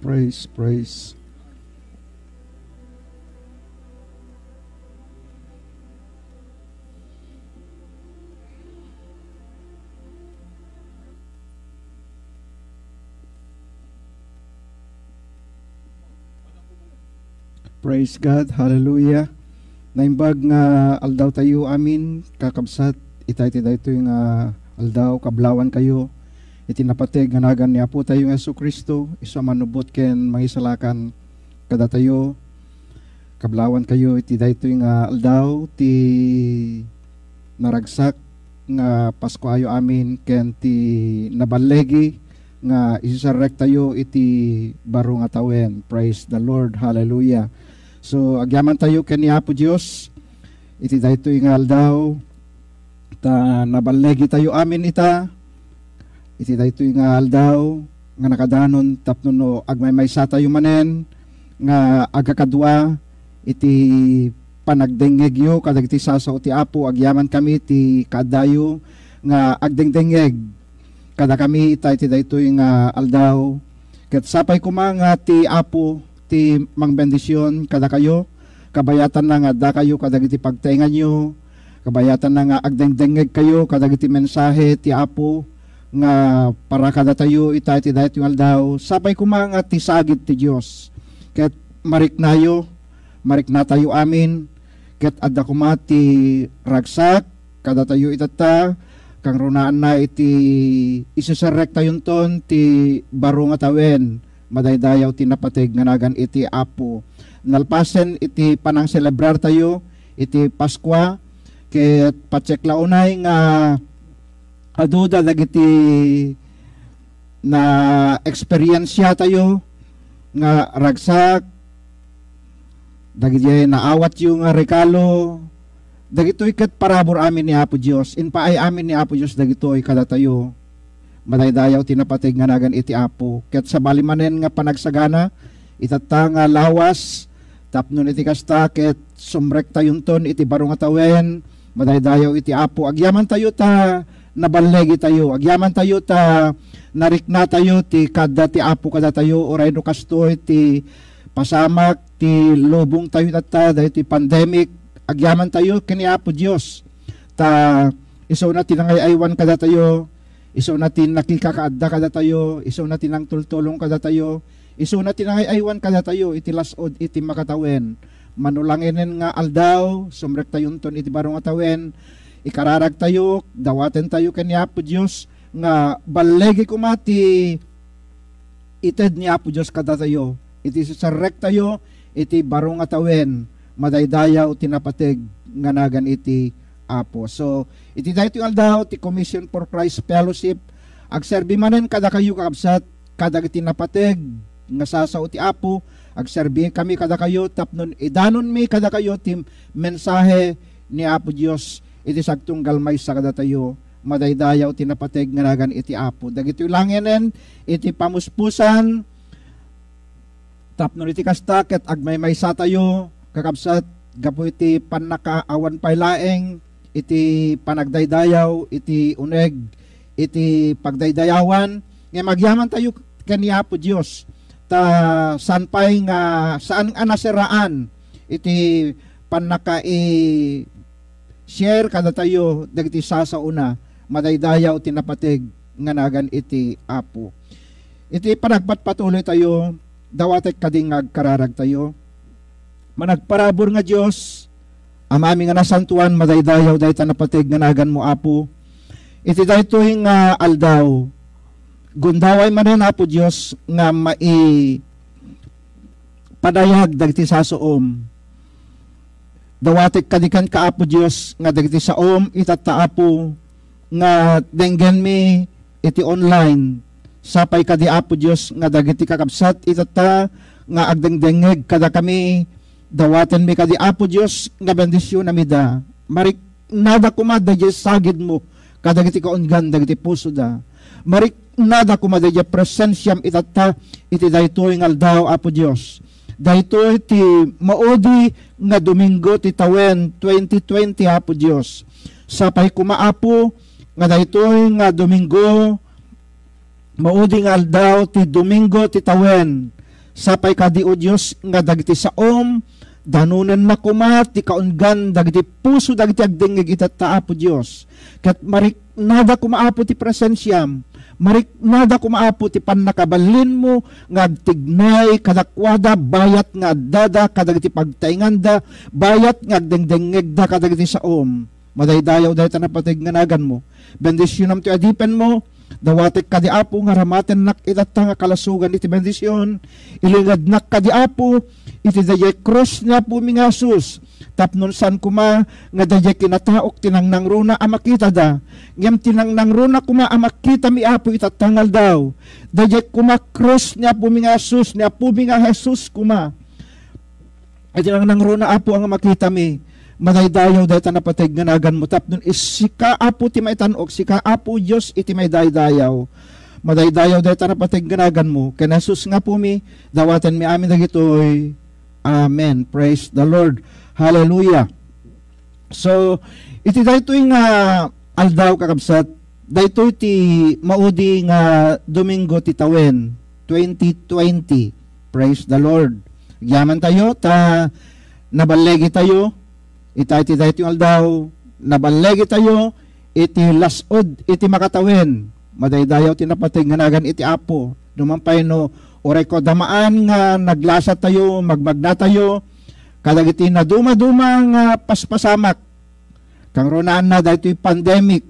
Praise, praise. Praise God, hallelujah. Naimbag nga aldaw tayo amin, kakabsat, itay ito yung aldaw, kablawan kayo, itinapateg nga nagan ni Apo tayo ng Yesu Kristo, isa manubot ken mangisalakan kada tayo, kablawan kayo, iti ito yung aldaw, ti naragsak nga Pasko ayo amin, ken ti nabalegi, nga isisarek tayo iti baro nga tawen. Praise the Lord, hallelujah. So agyaman tayo ken ni Apo Dios, iti dayto nga aldaw ta nabalegi tayo amin ita, iti dayto nga aldaw nga nakadanon tapno no agmaymaysa tayo manen nga agakadwa iti panagdengeg yo kadag iti sasaw ti Apo, agyaman kami ti kadayo nga agdengdengeg kada kami itay ti daytoy nga aldaw. Ket sapay kumanga ti Apo ti mangbendisyon kada kayo, kabayatan na nga da kayo kadag iti pagtaingan nyo, kabayatan na nga agdengdengeg kayo kadag iti mensahe ti Apo nga para kada tayo itay ti daytoy nga aldaw. Sapay kumanga ti sagid ti Dios, ket mariknayo, marikna tayo amin, ket adda kuma ti ragsak kada tayo itata kang runaan na iti isasarek tayon ton ti baro nga tawen, madaydayaw ti napateg nga nagan iti Apo. Nalpasen iti panang celebrar tayo iti Paskwa, ket patsek launay nga aduda dagiti na eksperyensya tayo nga ragsak, dagiti naawat yung rekalo, dagitoy ket parabor amin ni Apo Dios, inpaay amin ni Apo Dios dagitoy kada tayo, madaydayaw tinapateg nga nagan iti Apo. Ket sa balimanen nga panagsagana itata nga lawas tapnon iti kasta, ket sumrek tayon ton iti baro nga tawen, madaydayaw iti Apo. Agyaman tayo ta nabalegi tayo, agyaman tayo ta narikna tayo ti kada ti Apo kada tayo, oray no kastoy ti pasamak ti lubong tayo tata dahil ti pandemic. Agyaman tayo kini Apo Dios ta iso natin ang aywan kada tayo, iso natin nakikakaadda kada tayo, iso natin ang tultulong kada tayo, iso natin ang aywan kada tayo, iti lasod iti makatawen, manulanginin nga aldaw, sumrek tayon ton iti barong atawen, ikararag tayo, dawaten tayo kini Apo Dios nga balegi kumati ited ni Apo Dios kada tayo, iti sisarek tayo iti barong atawen, madaydayaw tinapateg nga nagan iti Apo. So iti dayto yung aldaw ti Commission for Christ Fellowship, agserbi manen kada kayo kakabsat kadag iti napateg nga sasaw ti Apo, agserbi kami kada kayo tapnon idanon mi kada kayo ti mensahe ni Apo Dios iti sagtong galmay sa kadatayo, madaydayaw tinapateg nga nagan iti Apo. Dagiti langenen iti pamuspusan tapno iti kasta ket agmaymay sa tayo kakabsat gapu iti panakaawan paylaeng iti panagdaydayaw iti uneg iti pagdaydayawan nga magyaman tayo kani Apo Dios ta saan pay nga saan anasiraan iti share kada tayo dagiti sasauna madaydayaw tinapateg nga nagan iti Apo. Iti panagpatpatuloy tayo dawatek kadingag kararag tayo. Managparabor nga Dios amami nga nasantuan madaydayaw dayta napateg nga nagan mo Apo. Iti daytoy nga aldaw gundaway manen Apo Dios nga padayag dagiti sasoom. Dawatek kadikan ka Apo Dios nga dagiti saom itata Apo nga denggen mi iti online sapay kadi Apo Dios nga dagiti kakabsat itata nga agdengdengeg kada kami dawaten mi kadi Apo Dios nga bendisyon namida marik nada kumada di sagid mo kadagiti kaungan dagiti puso da marik nada kumada di presensyam itata iti daytoy nga aldaw Apo Dios. Daytoy ti maudi nga Domingo ti tawen 2020 Apo Dios. Sapay kumaapo nga daytoy nga Domingo maudi nga aldaw ti Domingo ti tawen. Sapay kadi o Dios nga dagiti saom danunen na kumat ti kaungan dagiti puso dagiti agdengeg itata Apo Dios. Ket marik nada kumaapo ti presensyam. Marik nada kumaapo ti pannakabalin mo nga agtignay kadakwada bayat nga dada kadagiti pagtainganda bayat nga agdengdengeg da kadagiti saom madaydayaw dayta napateg nga nagan mo bendisyonam ti adipen mo dawatek kadi Apo nga ramaten nak itata nga kalasugan iti bendisyon ilingad nak kadi Apo iti dayay cross niya po mi nga Sus tapnon san kuma nga dayay kinataok tinangnang runa amakita da ngem tinangnang runa kuma amakita mi Apo itatangal daw dayay kuma cross niya po mi nga Sus niya po mi nga Jesus kuma iti tinangnang runa Apo ang amakita mi madaydayaw dayta napateg nga nagan mo tapnon sika Apo ti maitanok sika Apo Dios iti may daydayaw madaydayaw dayta napateg nga nagan mo ken Jesus nga po mi dawaten mi amin dagitoy. Amen. Praise the Lord. Hallelujah. So, iti daytoy nga aldaw kakabsat, daytoy ti maudi nga Domingo ti tawen 2020. Praise the Lord. Yaman tayo ta nabalegi tayo. Iti daytoy aldaw nabalegi tayo iti lasod iti makatawen. Madaydayaw tinapateg nga nagan iti Apo. Dumampay no oray ko damaan nga naglasa tayo, magmagna tayo, kadagiti na duma-duma nga paspasamak. Kang ronaan na dahito yung pandemic,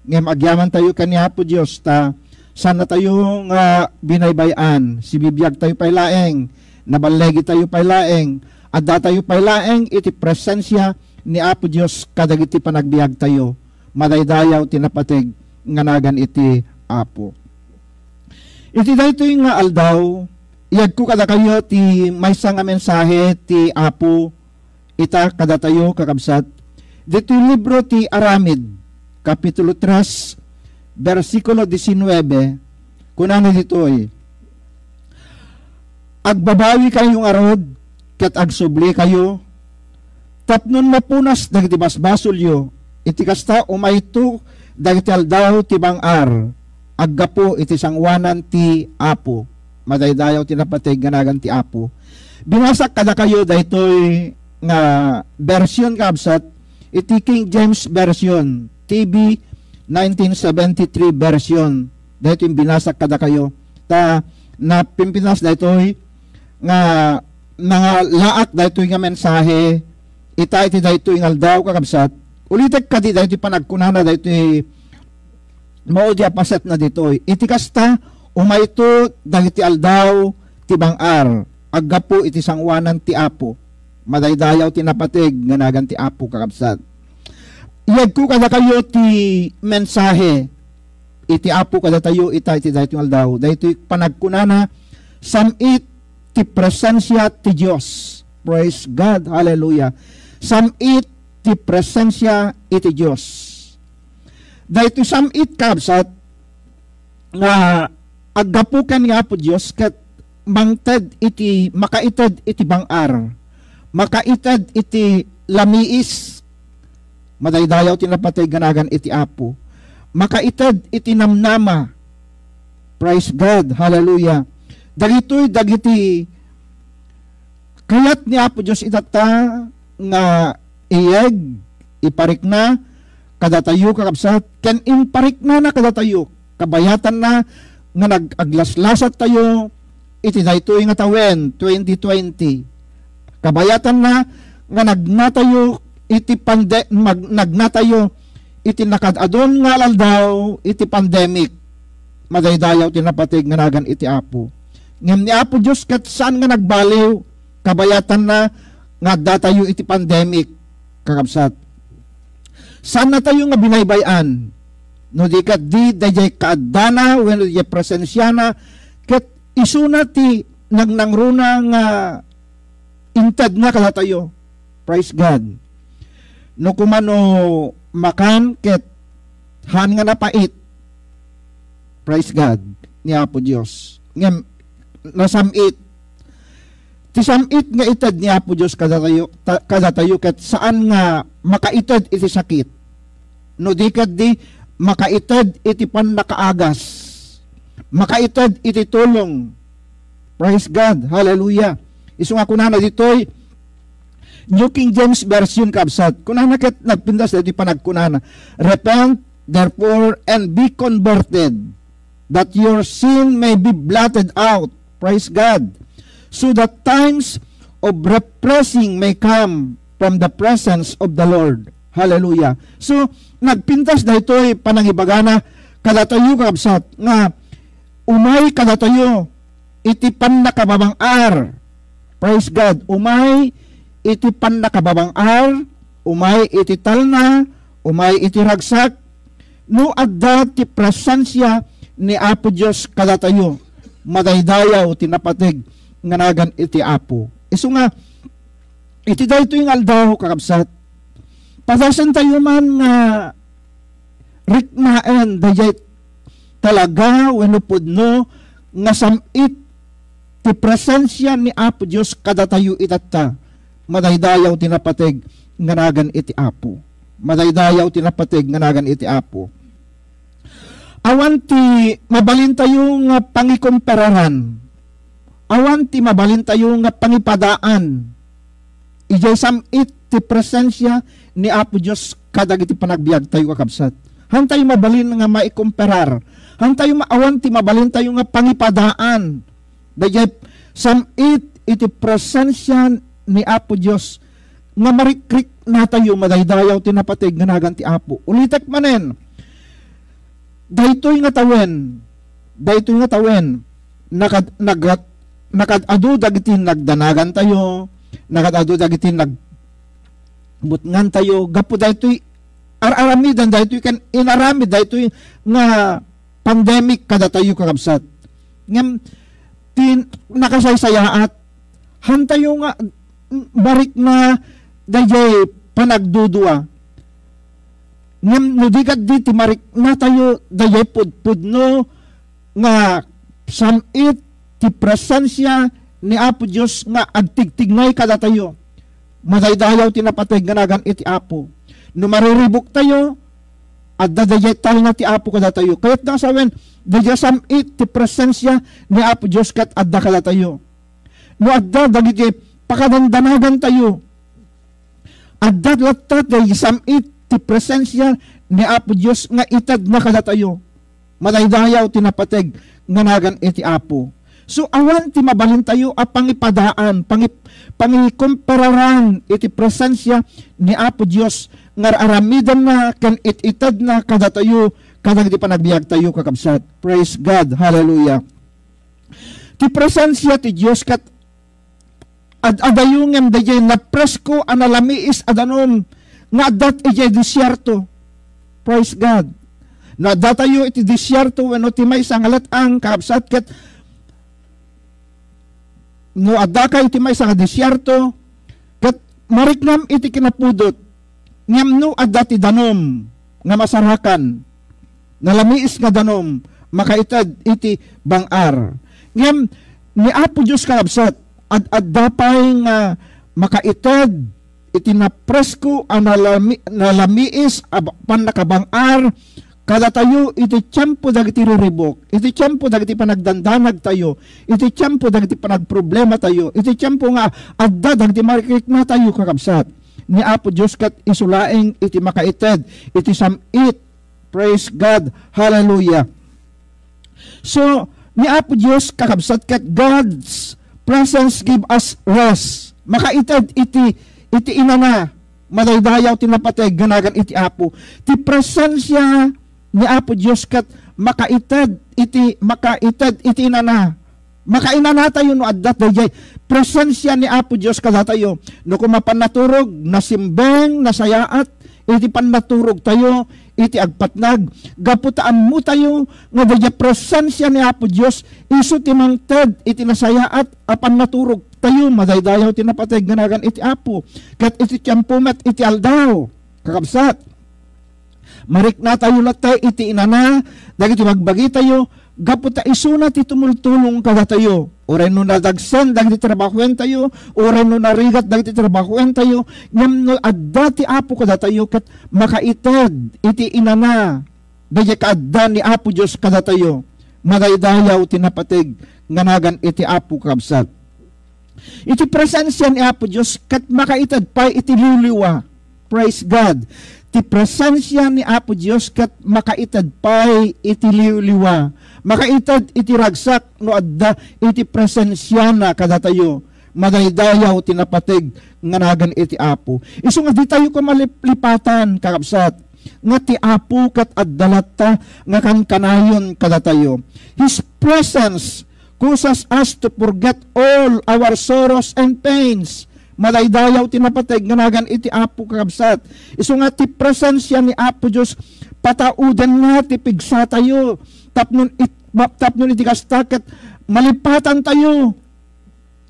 ngem agyaman tayo kaniya po Diyos, ta sana tayo nga binaybayan, si bibiyag tayo paylaeng, nabalegi tayo paylaeng, adda tayo paylaeng, iti presensya ni Apo Diyos, kadagiti panagbiag tayo, madaydayaw tinapateg, nganagan iti Apo. Iti dayto yung nga aldaw, iyag ko kada kayo ti maysa nga mensahe ti Apo, ita kada tayo kakabsat. Dito yung libro ti Aramid, Kapitulo 3, versikulo 19, kunano ditoy, agbabawi kayong arod, ket agsubli kayo, tapnon mapunas dagiti basbasolyo, iti kasta umayto dagiti aldaw ti bangar, aggapo iti sangwanan ti Apo. Madaydayaw tinapateg ganagan ti Apo. Binasak kada kayo daytoy nga version kabsat iti King James version, TB 1973 version. Daytoy binasak kada kayo. Ta na pimpinas daytoy nga laak daytoy nga mensahe ita iti daytoy nga aldaw kakabsat. Ulitek kadi daytoy panagkunana daytoy maudi apaset na ditoy. Iti kasta umayto dagiti aldaw ti bangar. Aggapo iti sangwanan ti Apo. Madaydayaw tinapateg nga nagan ti Apo kakabsat. Iyag ko kada kayo ti mensahe. Iti Apo kada tayo ita iti daytoy aldaw. Daytoy panagkunana samit ti presensya ti Dios. Praise God. Hallelujah. Samit ti presensya iti Dios. Dahito samit kabsat nga aggapukan nga po Dios ket mangted iti makaited iti bangar, makaited iti lamiis, madaydayaw tinapatay ganagan iti Apo, makaited iti namnama. Praise God, hallelujah. Dagiti kayat ni Apo Dios itata nga iyeg iparik na kadatayo kakabsat ken imparik na kadatayo kabayatan na nga nagaglaslasat tayo iti daytoy nga tawen 2020 kabayatan na nga nagnatayo iti nagnatayo iti nakadadon nga aldaw iti pandemic, madaydayaw tinapatig nga nagan iti Apo ngem ni Apo Dios ket saan nga nagbaliw kabayatan na nga datayo iti pandemic kakabsat. Saan na tayo nga binaybayan? No di kat di dayay kaadana wenno di presensyana ket isuna ti nagnangruna nga inted na kada tayo. Praise God. No kumano makan ket han nga napait. Praise God ni Apo Dios. Ngem nasamit ti samit nga ited ni Apo Dios kada tayo ket saan nga makaited iti sakit. No di kat di makaited iti panakaagas, makaited iti tulong. Praise God, hallelujah. Isu nga kunana ditoy New King James Version kabsat, kunana ket nagpindas iti panagkunana, repent therefore and be converted, that your sin may be blotted out. Praise God. So that times of repressing may come from the presence of the Lord. Hallelujah. So, nagpintas na ito'y panangibagana, kadatayo kabsat, nga umay kadatayo, iti panakababangar. Praise God. Umay iti panakababangar, umay iti talna, umay iti ragsak, no adda ti presensya ni Apo Dios kadatayo, madaydayaw tinapatig nga nagan iti Apo. Isu nga iti daytoy nga aldaw kakabsat, padasan tayo man nga riknaen dayay talaga wenno pudno nga samit ti presensya ni Apo Dios kadatayo itatta, madaydayaw tinapatig nga nagan iti Apo. Madaydayaw tinapatig nga nagan iti Apo. Awan ti mabalin tayo nga pangikumpararan, awan ti mabalin tayo nga pangipadaan, ijay samit ti presensya ni Apo Dios kadag iti panagbiag tayo kakabsat. Han tayo mabalin nga maikumparar, han tayo maawan ti mabalin tayo nga pangipadaan, dayay samit iti presensya ni Apo Dios nga marikrik na tayo, madaydayaw tinapatig nga nagan ti Apo. Ulitek manen, daytoy nga tawen, nakadado dagiti nagdanagan tayo, nakadado dagiti nagbutngan tayo, gapo daytoy aramidan, daytoy kan inaramid, daytoy nga pandemic kada tayo kakabsat. Ngem nakasaysayaat, han tayo nga barik na dayay panagdudua. Ngem no di kat di timarik na tayo dayay pudpudno nga samit ti presensya ni Apo Dios nga agtigtignay kada tayo, madaydayaw tinapatig nga nagan iti Apo. No mariribok tayo adda dayay tal na ti Apo kada tayo, kayat nga sawen dayay samit ti presensya ni Apo Dios kat adda kada tayo. No adda dagiti pakadandanagan tayo, adda latta dayay samit ti presensya ni Apo Dios nga itad na kada tayo, madaydayaw tinapatig nga nagan iti Apo. So awan ti mabalin tayo a pangipadaan, pangikumpararan iti presensya ni Apo Dios nga aramidan na ken ititad na kada tayo kadag di panagbiag tayo kakabsat. Praise God, hallelujah. Ti presensya ti Dios kat adayungem dayay na presko analamiis adanon nga adat ijay disyerto. Praise God. Na datayo iti disyerto wenno ti maysa nga lat-ang kakabsat ket no adda ka iti maysa nga disyerto ket mariknam iti kinapudot ngem no adda ti danom nga masarakan, nalamiis nga danom, makaitad iti bangar. Ngem ni Apo Diyos kakabsat, adda pay nga makaitad iti napresko ang nalamiis pan nakabangar, kada tayo iti tiyempo dagiti riribok, iti tiyempo dagiti panagdandanag tayo, iti tiyempo dagiti panagproblema tayo, iti tiyempo nga adda dagiti marikikna tayo kakabsat. Ni Apo Diyos kat isulaing iti makaited, iti samit. Praise God. Hallelujah. So, ni Apo Diyos kakabsat kat God's presence give us rest. Makaited iti inana, madaydayaw tinapatay ganagan iti Apo. Ti presensya ni Apo Diyos kat makaited iti inana. Makainana tayo no addat dayjay presensya ni Apo Diyos kada tayo. No kumapan naturog, nasimbeng, nasayaat, iti pannaturog tayo, iti agpatnag, gaputaan mo tayo, nga dayjay presensya ni Apo Diyos, iso timangted, iti nasayaat, apan naturog tayo, madaydayaw tinapatay ganagan iti Apo. Kat iti tiyampumet, iti aldaw, kakabsat. Marik na tayo latay, iti inana, dagiti magbagi tayo, gaputa isuna ti tumultulong kada tayo. Oray no nadagsan dagiti trabahoen tayo, oray no narigat dagiti trabahoen tayo, ngem no adda ti Apo kada tayo kat makaited iti inana. Dayjay kaadda ni Apo Dios kada tayo. Madaydayaw tinapatig nganagan iti Apo kabsat. Iti presensya ni Apo Dios kat makaited pa iti liliwa. Praise God. Ti presensya ni Apo Dios kat makaitad pay iti liwliwa. Makaitad iti ragsak no adda iti presensya na kada tayo. Madaydayaw tinapatig nganagan iti Apo. Isu nga di tayo kumalipatan kakabsat. Nga ti Apo kat addalata nga kankanayon kada tayo. His presence causes us to forget all our sorrows and pains. Madaydayaw tinapateg nganagan iti Apo kakabsat. Isu nga ti presensya ni Apo Diyos pataudan nga ti pigsa tayo. Tapnon iti kastaket malipatan tayo.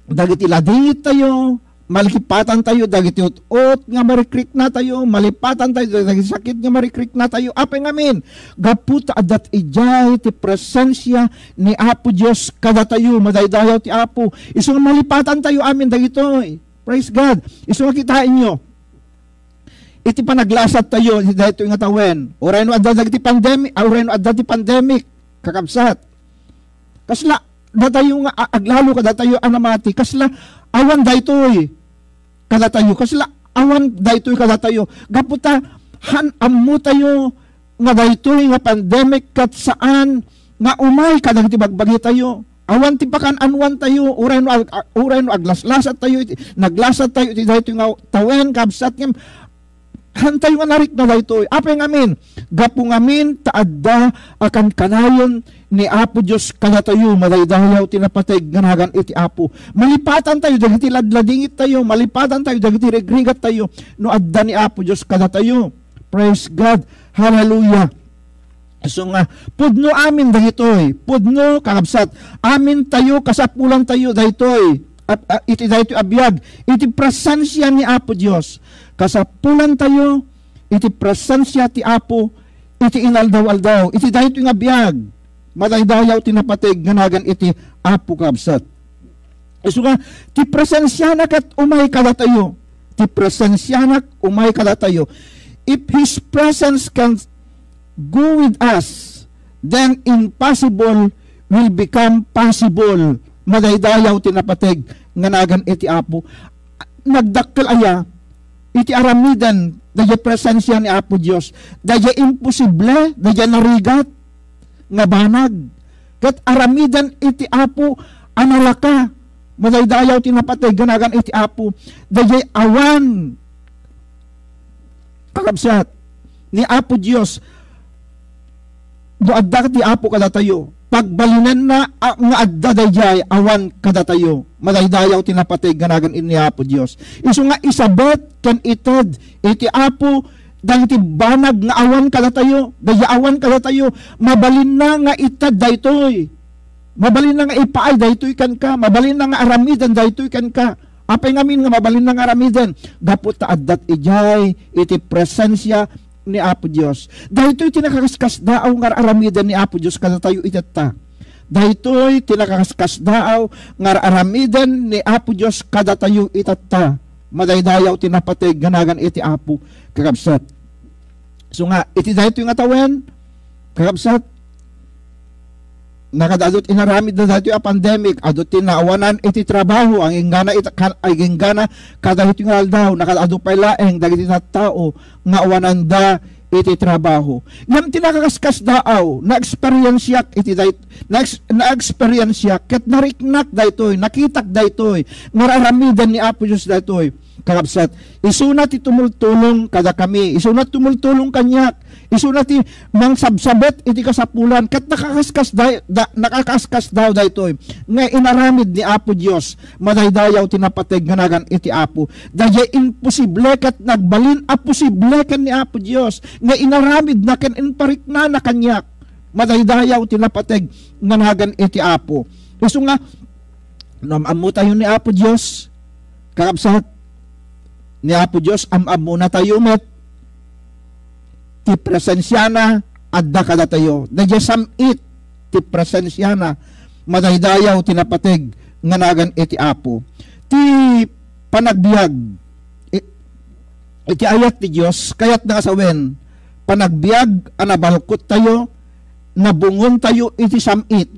Dagiti ladingit tayo. Malipatan tayo. Dagiti ut nga marikrik na tayo. Malipatan tayo. Dagiti sakit nga marikrik na tayo. Apay ngamin. Gaputa adat ijay ti presensya ni Apo Diyos kada tayo. Madaydayaw ti Apo. Isu nga malipatan tayo amin dagitoy. Praise God. Isu nga kitain nyo. Iti panaglasat tayo, dahito yung atawen. Oray no adda dagiti pandemic, oray no adda ti pandemic, kakabsat. Kasla, datayo nga aglalo kada tayo anamati, kasla awan daytoy kada tayo, kasla awan daytoy kada tayo. Gaputa hanammo tayo nga daytoy nga pandemic kat saan nga umay kada ti bagbagi tayo. Awan ti pakan anwan tayo, uray no aglaslasat tayo, naglasat tayo, iti dahito nga tawen, kabsat ngem, hantay nga narik na dahito. Apay ngamin, gapu ngamin, taadda, akan kanayon ni Apo Diyos kada tayo, madaydayaw tinapatay, ganagan iti Apo. Malipatan tayo, dagiti ladladingit tayo, malipatan tayo, dagiti regrigat tayo, no adda ni Apo Diyos kada tayo. Praise God, hallelujah. So nga, pudno amin dahitoy, pudno kakabsat, amin tayo, kasapulan tayo dahitoy, iti dahitoy abiyag, iti presensya ni Apo Diyos, kasapulan tayo, iti presensya ti Apo, iti inaldaw-aldaw, iti dahitoy nga abiyag, madaydayaw tinapatig, ganagan iti Apo kakabsat. So nga, ti presensya na kat umay kada tayo, ti presensya na umay kada tayo, if His presence can go with us, then impossible will become possible. Madaydayaw tinapateg nganagan iti Apo. Nagdakkel aya iti aramidan dayjay presensya ni Apo Dios. Dayjay imposible, dayjay narigat nga banag. Ket aramidan iti Apo analaka. Madaydayaw tinapateg nganagan iti Apo. Dayjay awan kakabsat ni Apo Dios. Do adda ti Apo kada tayo. Pagbalinan na nga adda dayjay awan kada tayo. Madaydayaw tinapatay ganagan ini Apo Dios. Isu nga isabot ken ited iti Apo dagiti banag nga awan kada tayo. Dayjay awan kada tayo. Mabalin na nga ited daytoy. Mabalin na nga ipaay daytoy kan ka. Mabalin na nga aramidan daytoy kan ka. Apay ngamin nga mabalin ng aramiden, gapot ta addat ijay, iti presensya ni Apo Dios. Dahito'y tinakakaskas daaw nga aramiden ni Apo Dios kada tayo itata. Dahito'y tinakakaskas daaw nga aramiden ni Apo Dios kada tayo itata. Madaydayaw tinapatig ganagan iti Apo kakabsat. So nga, iti dahito yung atawen, kakabsat, nakadadot inaramid na dahito yung pandemic, adot tinaawanan iti trabaho, ang ingana kada hito yung aldaw, nakadadot pa ilaeng, dagiti na tao, nga awanan da iti trabaho. Ngam tinakakaskas daaw, na-experience iti dahito, na-experience ket nariknak dahitoy, nakitak dahitoy, nararamidan ni Apo Diyos dahitoy, kakabsat, isunat iti tumultulong kada kami, isunat tumultulong kanyak, isunat iti mangsabsabet iti kasapulan, ket nakakaskas daw dahitoy, nga inaramid ni Apo Diyos, madaydayaw tinapateg nganagan iti Apo, dahil imposible ket nagbalin a posible ken ni Apo Diyos, nga inaramid na ken inparikna na kanyak, madaydayaw tinapateg nganagan iti Apo. Isu nga, namamo tayo ni Apo Diyos, kakabsat, ni Apo Diyos, amamo na tayo met, ti presensya na, adda kada tayo, dahil samit, ti presensya na, madaydayaw tinapateg nganagan iti Apo. Ti panagbiag, iti ayat ti Diyos, kayat na kasawen, panagbiag, anabalkot tayo, nabungon tayo iti samit,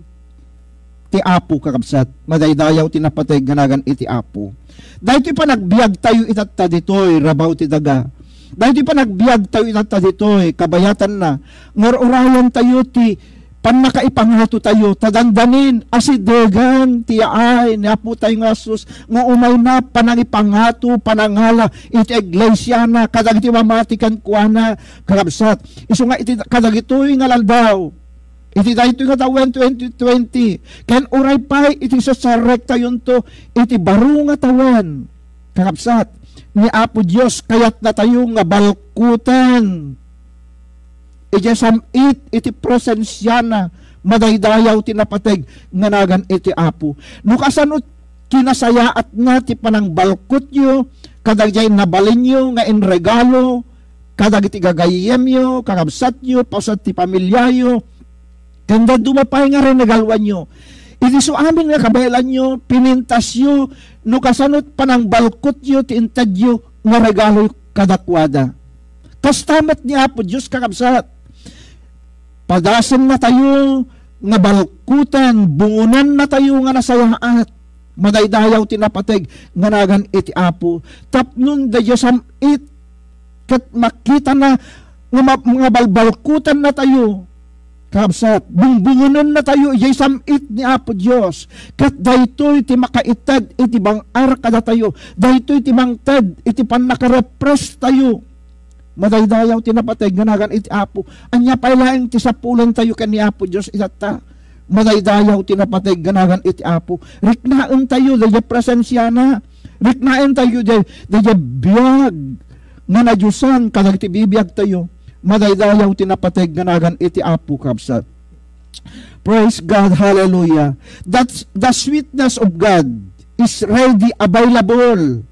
ti Apo kakabsat, madaydayaw tinapateg ganagan iti Apo. Dahil ti panagbiag tayo itata ditoy, rabaw ti daga. Dahil ti panagbiag tayo itata ditoy, kabayatan na, ngor-orayan tayo ti panakaipangato tayo, tadandanin, asidegan, ti ay, ni Apo tayo nga sus, nga umay na panangipangato, panangala, iti iglesia na, kadag iti mamatikan kuana, kakabsat. Iso nga iti kadag ito'y ngalaldaw, iti dahito nga tawen 2020, ken uray pay iti sasarekta yun to, iti baro nga tawen, kakabsat, ni Apo Diyos, kayat na tayo nga balkutan, iti samit, iti presensya na, madaydayaw tinapateg, nganagan iti Apo. Nukasanot, kinasayaat nga, ti panang balkot nyo, kadag jay nabalin nyo, nga inregalo, kadag iti gagayem nyo, kakabsat nyo, pausat ti pamilya nyo, kanda dumapay nga rin nagalwan nyo. Iti so amin nga kabaylan nyo, pinintas nyo, nukasanot panang balkot nyo, tiintad nyo, nga regalo kadakwada. Kastamat ni Apo Diyos kakabsat. Padasan na tayo, nga balkutan, bungunan na tayo nga nasayaat. Madaydayaw tinapateg, nganagan iti Apo. Tapnon da Diyosam it, kat makita na, nga balbalkutan na tayo, kakabsat, bungbungunan na tayo, ijay samit ni Apo Diyos. Kat daytoy ti makaitad, iti bangar kada tayo. Daytoy ti mangtad, iti pannakarepres tayo. Madaydayaw tinapateg, nganagan iti Apo. Anya pailaeng ti sapulan tayo kan ni Apo Diyos itata. Madaydayaw tinapateg, ganagan iti Apo. Riknaan tayo, dayay presensya na. Riknaan tayo, dayay biyag. Nga na Diyosan, kadag ti bibiyag tayo. Madaydayaw tinapateg, ganagan iti Apo kabsat. Praise God, hallelujah. That's the sweetness of God is ready, available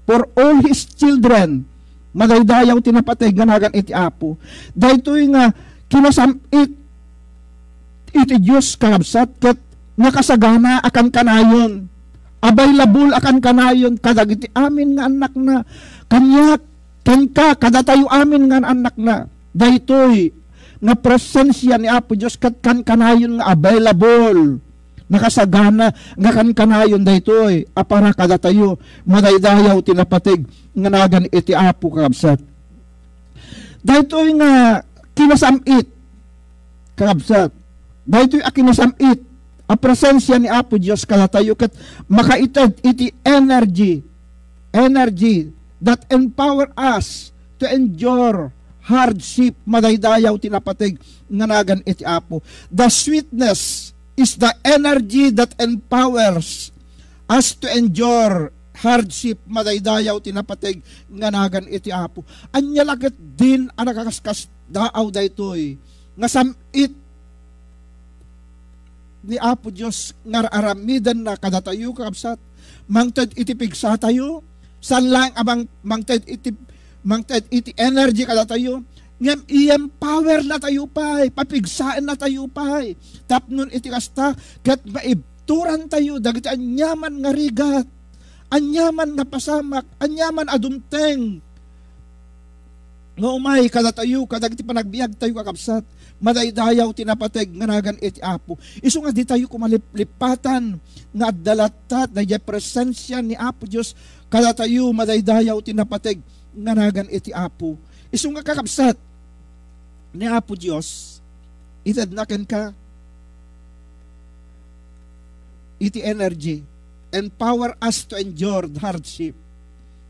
for all His children. Madaydayaw tinapateg, ganagan iti Apo. Daytoy nga kinasamit iti Diyos kabsat, ket nakasagana akan kanayon, available akan kanayon, kadag iti amin nga anak na, kanyak, kenka, kada tayo amin nga anak na, daytoy nga presensya ni Apo Diyos, kat kan kanayon nga available, nakasagana nga kan kanayon daytoy, apara kada tayo, madaydayaw tinapateg, nganagan iti Apo kabsat. Daytoy nga kinasamit, kabsat, daytoy akinasamit, a presensya ni Apo Diyos kada tayo, kat makaitad iti energy that empower us to endure hardship, madaydayaw tinapateg, nganagan iti Apo. The sweetness is the energy that empowers us to endure hardship, madaydayaw tinapateg, nganagan iti Apo. Anya lagat din ang nakakaskas daaw daytoy, nga samit ni Apo Diyos, nga aramidan na kada tayo kakabsat, mangted iti pigsa tayo, san lang abang mangted iti energy kada tayo, ngem iyem power na tayo pay, papigsaan na tayo pay, tapnon iti kasta, kat maibturan tayo, dagiti anyaman nga rigat, anyaman nga pasamak, anyaman adumteng, nga umay kada tayo, kadagiti panagbiag tayo kakabsat, madaydayaw tinapateg nga nagan iti Apo. Isu nga di tayo kumalipatan nga addalatat na presensya ni Apo Diyos, kada tayo madaydayaw tinapateg nga nagan iti Apo. Isu nga kakabsat ni Apo Diyos, itadnaken ka iti energy, empower us to endure the hardship.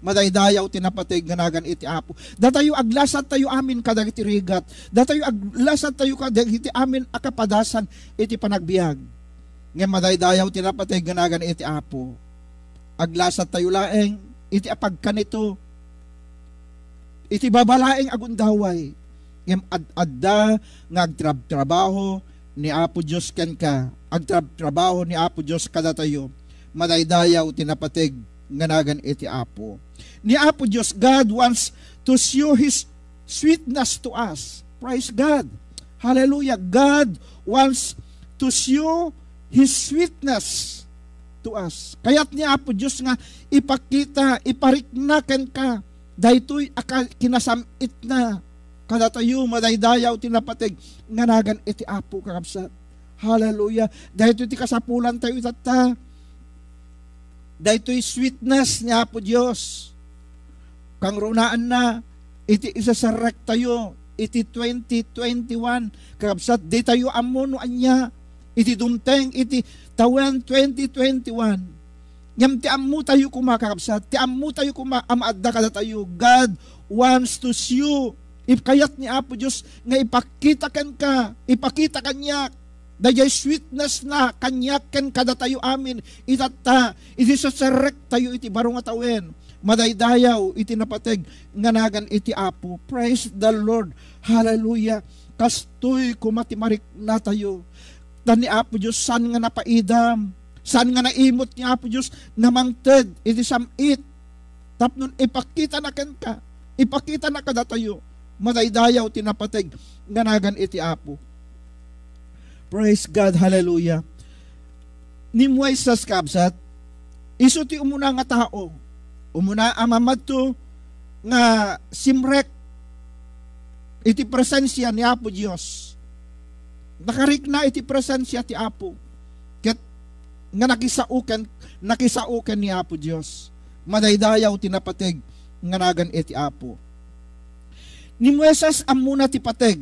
Madaydayaw tinapateg nga nagan iti Apo. Datayo aglasat tayo amin kadagiti rigat. Datayo aglasat tayo kadagiti amin akapadasan iti panagbiag. Nga madaydayaw tinapateg nga nagan iti Apo. Aglasat tayo laeng iti apagkanito. Iti babalaeng agundaway. Ngem adda nga agtrabaho ni Apo Dios ken ka. Agtrabaho ni Apo Dios kada tayo. Madaydayaw tinapateg nga nagan iti Apo. Ni Apo Diyos, God wants to show His sweetness to us. Praise God. Hallelujah. God wants to show His sweetness to us. Kaya't ni Apo Diyos nga ipakita, ipariknaken ka, daytoy kinasamit na, kada tayo madaydayaw tinapateg, nga nagan iti Apo kakabsat. Hallelujah. Daytoy ti kasapulan tayo itata. Daytoy sweetness ni Apo Diyos. Kang runaan na, iti isasarek tayo, iti 2021, kakabsat, di tayo amuno anya, iti dumteng, iti tawen 2021. Ngam ti amu tayo kumakakabsat, ti amu tayo amaadda kada tayo. God wants to show, kayat ni Apo Diyos, nga ipakita kanya, dayay sweetness na kanyak ken kada tayo amin, itata, iti sasarek tayo, iti barong atawen, madaydayaw iti napateg nga nagan iti Apo. Praise the Lord. Hallelujah. Kastoy kumatimarik na tayo. Dan ni Apo Diyos, san nga napaidam, san nga naimot ni Apo Diyos, namangted iti samit. Tapnon ipakita na ken ka, ipakita na kada tayo, madaydayaw tinapateg nga nagan iti Apo. Praise God. Hallelujah. Ni Moises kabsat, isu ti umuna nga tao, umuna amamad to nga simrek iti presensya ni Apo Diyos. Nakarik na iti presensya ti Apo. Ket nga nakisauken ni Apo Diyos. Madaydayaw tinapateg nga nagan iti Apo. Ni Moises amuna ti pateg.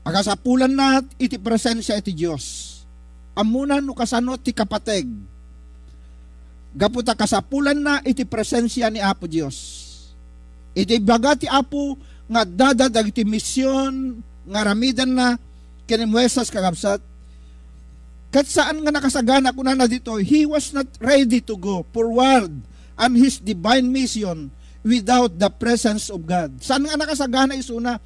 Agasapulan na iti presensya iti Diyos. Amuna no kasano ti kapateg. Gaputa kasapulan na iti presensya ni Apo Diyos. Iti baga ti Apo nga dadadag iti misyon nga ramidan na kinimuesas kakabsat. Kat saan nga nakasagana kuna na dito, he was not ready to go forward on his divine mission without the presence of God. Saan nga nakasagana isuna?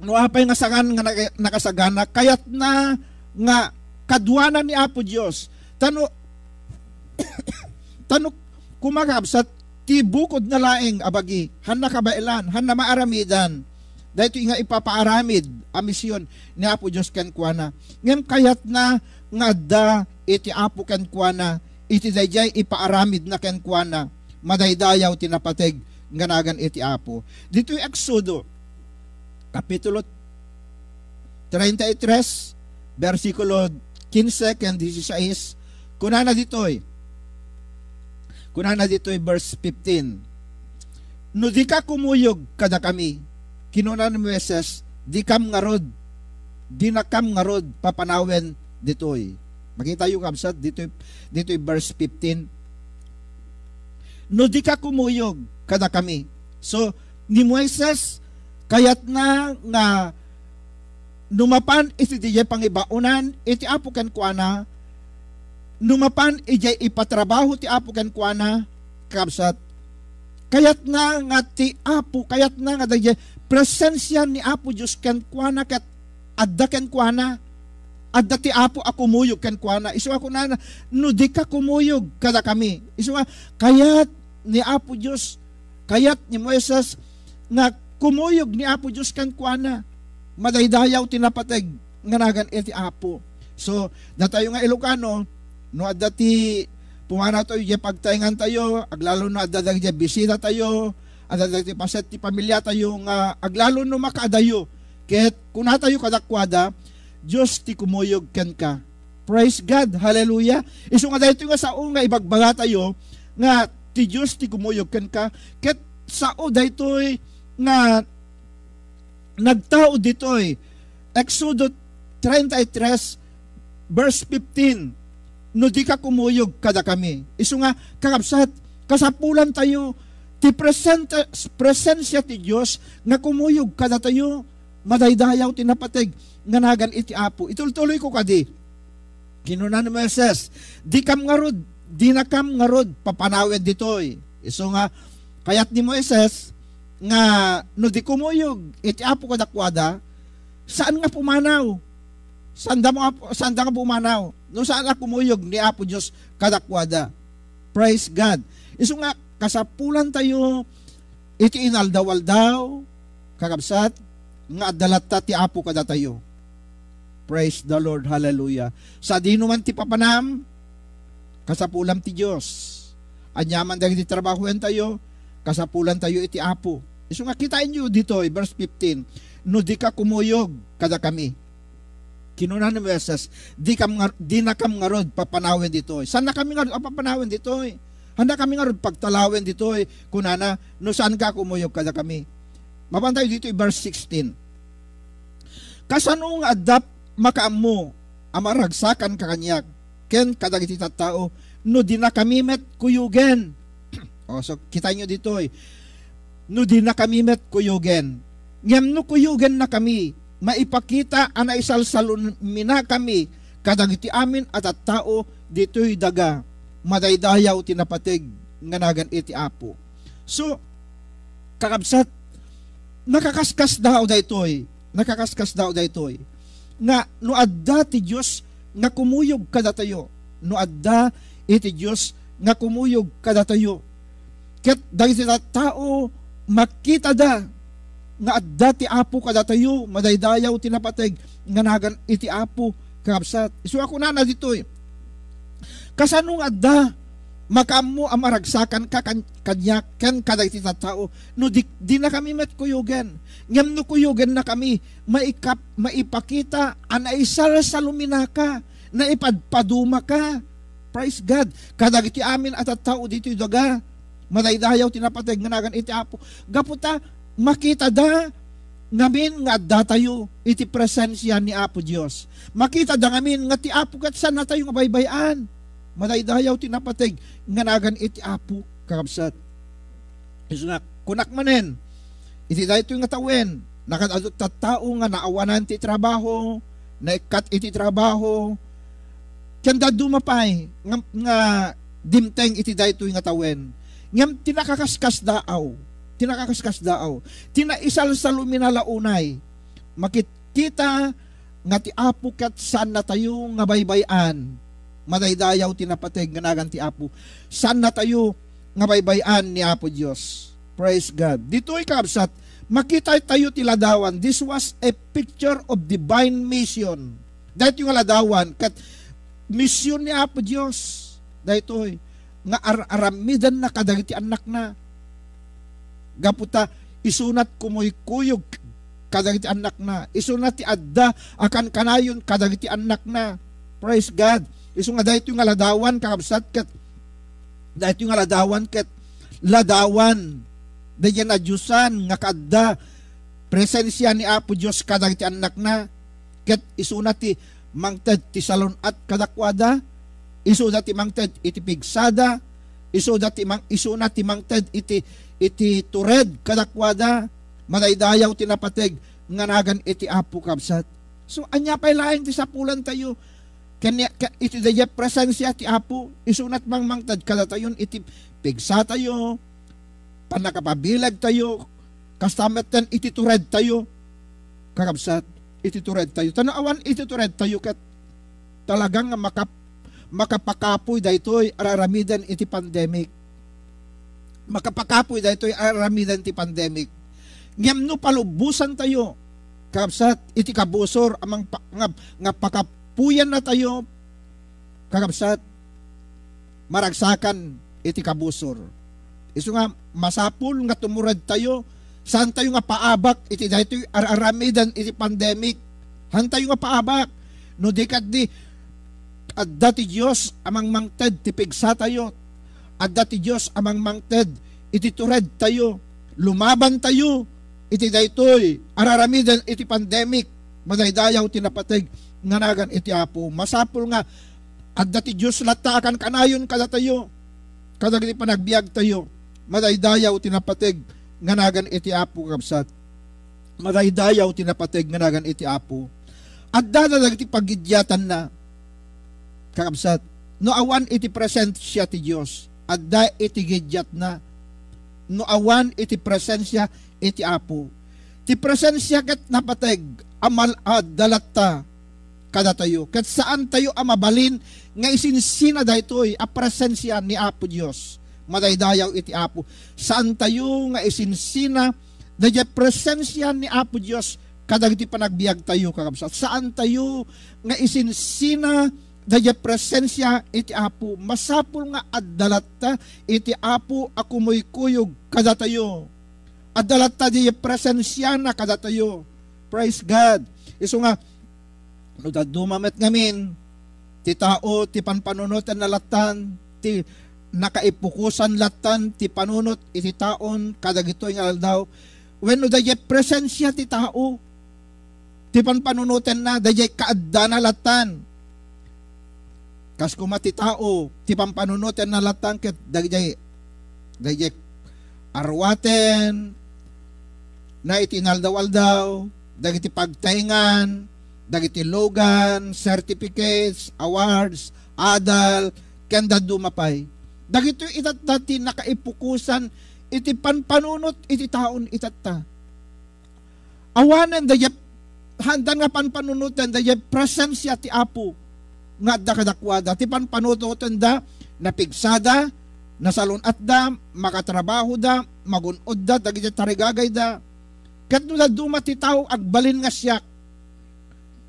Nuapay nga sagan nga nakasagana, kayat na nga kadwanan ni Apo Diyos. Tano kumakabsat, ti bukod na laeng abagi, han na kabailan, han na maaramidan, dahito nga ipapaaramid a misyon ni Apo Diyos kenkwana. Ngem kayat na nga da iti Apo kenkwana, iti dayjay ipaaramid na kenkwana, madaydayaw tinapateg nga nagan iti Apo. Dito yung Exodo, Kapitulo 33, versikulo 15 and 16, kunana ditoy verse 15. No di ka kumuyog kada kami, kinuna ni Moises, di nakam ngarod papanawen ditoy. Makita yung kabsat ditoy verse 15. No di ka kumuyog kada kami. So ni Moises kayat na nga numapan iti dijay pangibaunan iti Apo kenkwana, numapan ijay ipatrabaho ti Apo kenkwana kabsat. Kayat na nga ti Apo, kayat na nga dijay presensya ni Apo Diyos kenkwana ket adda kenkwana. at dati apo ako muyog ken kuana. Isu ako na no di ka kumuyog kada kami. Isu kayat ni Apo Dios, kayat ni Moises nga kumuyog ni Apo Dios ken kuana. Madaydayaw tinapateg nga nagan iti Apo. So, datayo nga Ilocano, no adati pumana tayo di pagtaingan tayo, aglalo no adadag di bisita tayo, adadag di paset ti pamilya tayo nga aglalo no makaadayo. Ket kuna tayo kadakwada, Diyos ti kumuyog ken ka. Praise God, hallelujah. Isu nga dayto nga sao nga ibagbaga tayo nga ti Diyos ti kumuyog ken ka. Ket sao daytoy nga nagtao ditoy. Exodus 33 verse 15, no di ka kumuyog kada kami. Isu nga kakabsat, kasapulan tayo ti presensya ti Dios nga kumuyog kada tayo, madaydayaw tinapateg nga nagan iti Apo. Itultuloy ko kadi. Kinunan ni Moises, di na kam ngarod papanawid ditoy. Isu nga kayat ni Moises nga no di kumuyog iti Apo kadakwada, saan nga pumanaw? Sanda nga pumanaw? No saan nga kumuyog ni Apo Diyos kadakwada? Praise God. Isu nga kasapulan tayo iti inaldawaldaw kakabsat nga adalata ti Apo kada tayo. Praise the Lord, hallelujah. Sa dino man ti papanam, kasapulam ti Diyos. Anyaman dahil ti trabahuan tayo, kasapulan tayo iti Apo. Isu nga kitain nyo dito, verse 15, no di ka kumuyog kada kami. Kinunan ni Moises, di na kam ngarod papanawin dito. Saan na kami ngarod papanawin dito? Handa kami ngarod pagtalawin dito. Kunana, no saan ka kumuyog kada kami. Mabantay dito verse 16. Kasano nga adap makaammo amaragsakan kakanyak ken kadagiti tattao no di na kami met kuyugen. So kita nyo dito no di na kami met kuyugen. Ngem no kuyugen na kami, maipakita ana isalsalun mina kami kadagiti amin at tao dito'y daga madaydayaw tinapateg nga nagan iti Apo. So kakabsat, nakakaskas daw daytoy nga no adda ti Dios nga kumuyog kada tayo, no adda iti Dios nga kumuyog kada tayo. Ket dagiti tao makita da nga adda ti Apo kada tayo, madaydayaw tinapateg nga nagan iti Apo kakabsat. Isu ako na ditoy. Kasanong adda makaammo amaragsakan kanya ken kadagiti tattao no di na kami met kuyugen. Ngem no kuyugen na kami, maipakita ana isal sa luminaka, na ipadpaduma ka. Praise God. Kadagiti amin at tattao dito daga madaydayaw tinapateg nga nagan iti Apo. Gaputa makita da ngamin nga adda tayo iti presensya ni Apo Dios. Makita da ngamin nga ti Apo ket saan na tayo nga baybayan. Madaydayaw tinapateg nga nagan iti Apo kakabsat. Isu nga kunak manen iti daytoy nga tawen nakadadot tattao nga naawanan ti trabaho, naikat iti trabaho, kanda dumapay nga dimteng iti daytoy nga tawen. Ngem tinakakaskas daaw, tinaisal sa luminalaunay, makikita nga ti Apo ket saan na tayo nga baybayan. Madaydayaw tinapateg nga nagan ti Apo. Saan na tayo nga baybayan ni Apo Dios. Praise God. Dito'y kakabsat, makita tayo ti ladawan. This was a picture of divine mission. Dahito yung ladawan, kat mission ni Apo Dios. Dahito'y nga aramidan na kadagiti anak na. Gaputa, isunat kumoy-kuyog kadagiti anak na. Isunat ti adda akan kanayon kadagiti anak na. Praise God. Isu nga dahito yung ladawan kakabsat ket dahito yung ladawan ket ladawan dayan na Diyosan nga kadda presensya ni Apo Dios kadagiti anak na ket isuna ti mangted ti salon at kadakwada, isuna ti mangted iti pigsada, isuna ti mangted iti tured kadakwada, madaydayaw tinapateg nga nagan iti Apo kabsat. So anya pay laeng ti sapulan tayo kanya iti daya presensya ti Apo, isunat mangtad kada tayon iti pigsa tayo, panakapabilag tayo, kastametan iti tured tayo, kakabsat, iti tured tayo. Tanawan iti tured tayo kat talagang nga makapakapoy daytoy araramidan iti pandemic. Makapakapoy daytoy araramidan iti pandemic. Ngem no palubusan tayo kakabsat iti kabusor amang nga pakapuyan na tayo kakabsat maragsakan iti kabusor. Isu nga masapul nga tumurad tayo saan tayo nga paabak iti daytoy araramidan iti pandemic. Han tayo nga paabak no di kaddi adda ti Dios amang mangted ti pigsa tayo. Adda ti Dios amang mangted iti tured tayo. Lumaban tayo iti daytoy araramidan iti pandemic. Madaydayaw tinapateg nganagan iti Apo. Masapul nga adda ti Dios latta akan kanayon kada tayo. Kadagiti panagbiag tayo. Madaydayaw tinapateg nganagan iti Apo kabsat. Madaydayaw tinapateg nganagan iti Apo. Adda na dagiti pagidyatan na kakabsat. No awan iti presensya ti Dios. Adda iti gidyat na. No awan iti presensya iti Apo. Ti presensya ket napateg amal dalatta kada tayo. Ket saan tayo amabalin nga isinsina daytoy a presensya ni Apo Dios. Madaydayaw iti Apo. Saan tayo nga isinsina dayjay presensya ni Apo Dios kadagiti panagbiag tayo kakabsat. Saan tayo nga isinsina dayjay presensya iti Apo. Masapul nga addalatta iti Apo akumoy kuyog kada tayo. Addalatta di presensya na kada tayo. Praise God. Isu nga no dumamet ngamin ti tao ti panpanunutan na latan ti nakaipukusan latan ti panunot iti taon kadagitoy nga aldaw. Wenno dayjay presensya ti tao ti panpanunutan na dayjay kaadda na latan. Kas kumati tao ti pampanunutan na latan ket dayjay arwaten na itinaldaw-aldaw, dagiti pagtaingan, dagiti logan, certificates, awards, adal, kanda dumapay. Dagito itati nakaipukusan, iti panpanunot, iti taon itata. Awanan, dayap, handa nga panpanunutan, dayap presensya ti Apo, nga adda kadakwada, ti panpanunutan da, napigsada, nasalunat da, makatrabaho da, magunod da, dagiti tarigagay da, kat nula dumati tao agbalin nga siyak.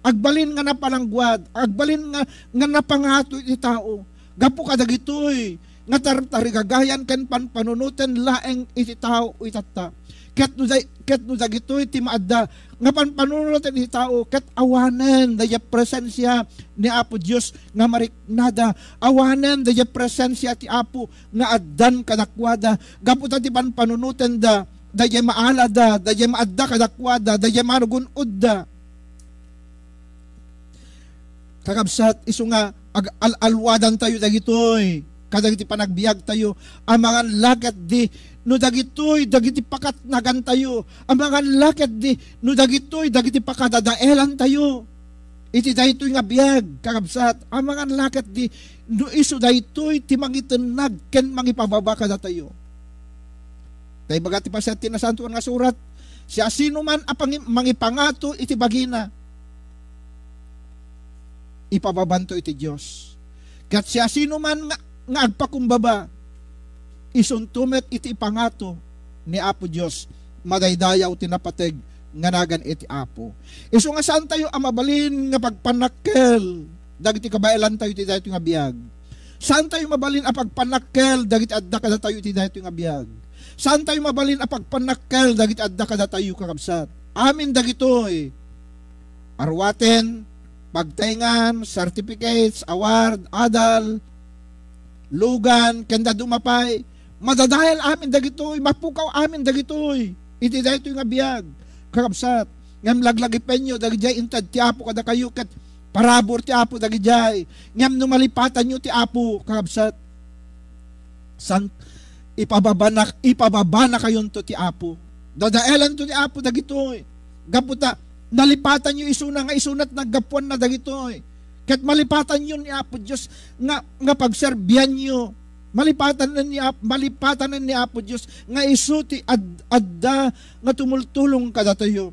Agbalin nga napalangguad, agbalin nga napangato iti tao. Gapu kadagitoy nga tarigagayan ken panpanunutan laeng iti tao itata. Ket no dagitoy ti maadda nga panpanunutan iti tao ket awanen daya presensya ni Apo Dios nga mariknada. Awanen daya presensya ti Apo nga addan kadakwada. Gapu ti panpanunutan da dayay maalada, dayay maadda kadakwada, dayay manugunod da. Kakabsat, isu nga, alwadan tayo dagitoy, kadagiti panagbiag tayo, ang mga lakat di, no dagitoy, dagiti pakatnagan tayo, ang mga lakat di, no dagitoy, dagiti pakadadaelan tayo. Iti daytoy nga biag, kakabsat, ang mga lakat di, no isu daytoy, ti mangitinag, ken mangipababa kada tayo. Tay bagati pa sa tinasantuan nga surat, siya sino man apang mangipangato iti bagina, ipababanto iti Dios. Kat siya sino man nga agpakumbaba, isuntumet iti ipangato ni Apo Dios, madaydayaw tinapateg nganagan iti Apo. Isu nga saan tayo amabalin nga pagpanakkel, dagiti kabailan tayo iti dayto nga biag. Saan tayo mabalin a pagpanakkel, dagiti adda kada tayo iti dayto nga biag. Saan tayo mabalin a pagpanakkel, dagiti adda kada tayo kakabsat. Amin dagitoy arwaten, pagtaingan, certificates, award, adal, lugan, kanda dumapay, madadahil amin dagitoy, mapukaw amin dagitoy, iti daytoy nga biag, kakabsat, ngam laglagi penyo, dagijay intad ti Apo kada kayo, kat parabor ti Apo dagijay, ngam numalipatan nyo ti Apo, kakabsat, ipababana kayon to ti Apo, dadaelan to ti Apo dagitoy, gaputa, nalipatan nyo isuna nga isunat naggapuan na dagitoy. Ket malipatan nyo ni Apo Diyos nga pagserbihan nyo. Malipatan na ni Apo Diyos nga isuti adda nga tumultulong kada tayo.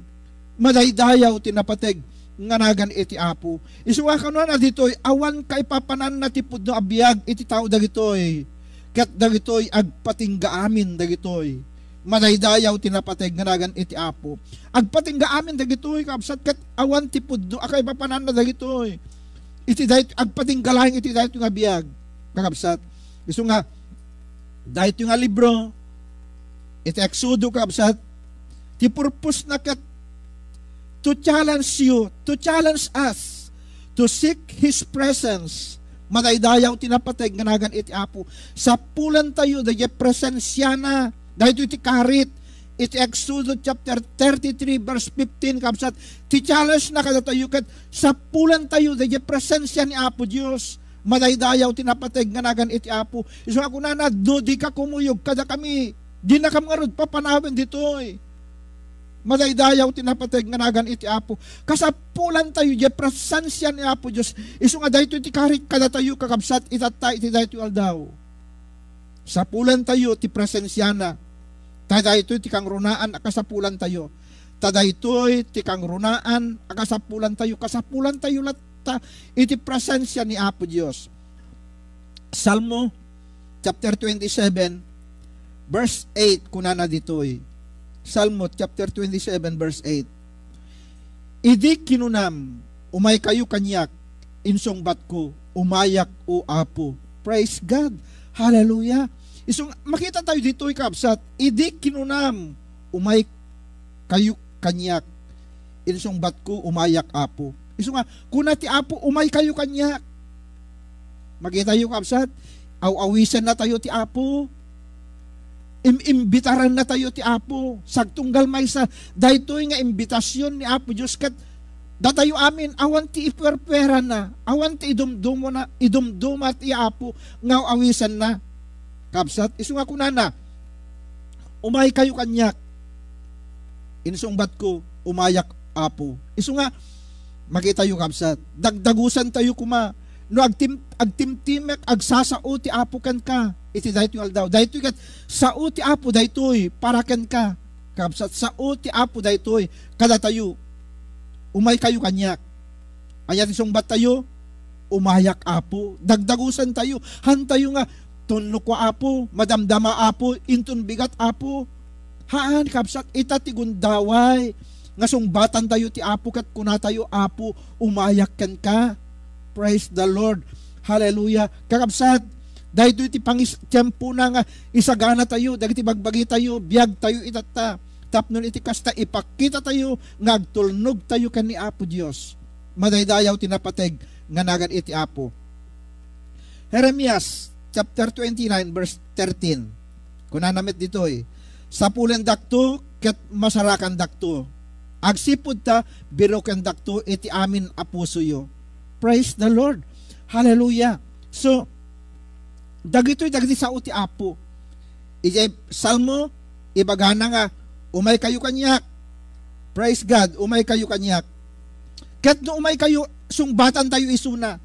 Madaydayaw tinapateg nganagan iti Apo. Isuwa kanuan na ditoy, awan kay papanan na tipod no abiyag iti tao dagitoy. Kat dagitoy agpatingga amin dagitoy. Madaydayaw tinapateg nganagan iti Apo. Agpatingga amin dagitoy kabsat kat awan tipod no akay papanan na dagitoy. Iti dayto agpatingga laing iti dayto nga abiyag. Kakabsat. Isu nga dayto nga libro iti Exodo kabsat. Ti purpose na kat to challenge you, to challenge us, to seek His presence. Madaydayaw tinapateg nganagan iti Apo. Sa pulan tayo, dahil presensya na, dahil iti karit, iti Exodus chapter 33 verse 15, kapsat, ti challenge na kada tayo, kat sa pulan tayo, dahil presensya ni Apo Diyos. Madaydayaw tinapateg nganagan iti Apo. Iso ako na do di ka kumuyog, kada kami, di na kamarod papanawin ditoy. Madaydayaw tinapateg nganagan iti Apo. Kasapulan tayo di presensya ni Apo Dios. Isu nga dayto iti karit kada tayo kakabsat itatay iti dayto aldaw. Sapulan tayo ti presensya na. Tadayto ti kang runaan akasapulan tayo. Tadayto ti kang runaan akasapulan tayo. Kasapulan tayo latta iti presensya ni Apo Dios. Salmo chapter 27 verse 8 kunana ditoy. Salmo chapter 27 verse 8. Idi kinunam, umay kayo kanyak, insong bat ko, umayak o Apo. Praise God. Hallelujah. Isong makita tayo dito ikabsat, idi kinunam, umay kayo kanyak, insong bat ko, umayak Apo. Isong nga, kuna ti Apo, umay kayo kanyak. Makita tayo kabsat, aw-awisan na tayo ti Apo. Imbitaran na tayo ti Apo. Sagtunggal may sa daytoy nga imbitasyon ni Apo Diyos kat datayo amin awan ti iperpera na, awan ti idumdumo na, idumduma ti Apo nga awisan na. Kapsat, isu nga kunana, umay kayo kanyak, insungbat ko, umayak Apo. Isu nga, makita yung kapsat, dagdagusan tayo kuma, no agtimtimek, agsasao ti Apo kan ka, iti dayto yung aldaw. Dayto yung sao ti Apo daytoy, parakan ka. Kapsat, sao ti Apo daytoy, kada tayo, umay kayo kanyak. Ayat isungbat tayo, umayak Apo. Dagdagusan tayo, han tayo nga, tunlok wa Apo, madamdama Apo, intun bigat Apo. Haan, kapsat, itatigundaway. Nga sungbatan tayo ti Apo, kat kuna tayo Apo, umayak kan ka. Praise the Lord. Hallelujah. Kakabsat, dahil iti pangis-tiyempo na nga, isagana tayo, dahil iti bagbagi tayo, biyag tayo itata, tapnon iti kasta, ipakita tayo, nga agtulnog tayo kan ni Apo Diyos. Madaydayaw tinapateg, nga nagan iti Apo. Jeremias, chapter 29, verse 13. Kunanamit dito sa pulen dakto, ket masarakan dakto. Agsipod ta, biroken dakto, iti amin apuso yo. Praise the Lord. Hallelujah. So, dagito'y sao ti Apo. Ijay Salmo, ibagana nga, umay kayo kanyak. Praise God, umay kayo kanyak. Ket no umay kayo, sungbatan tayo isuna.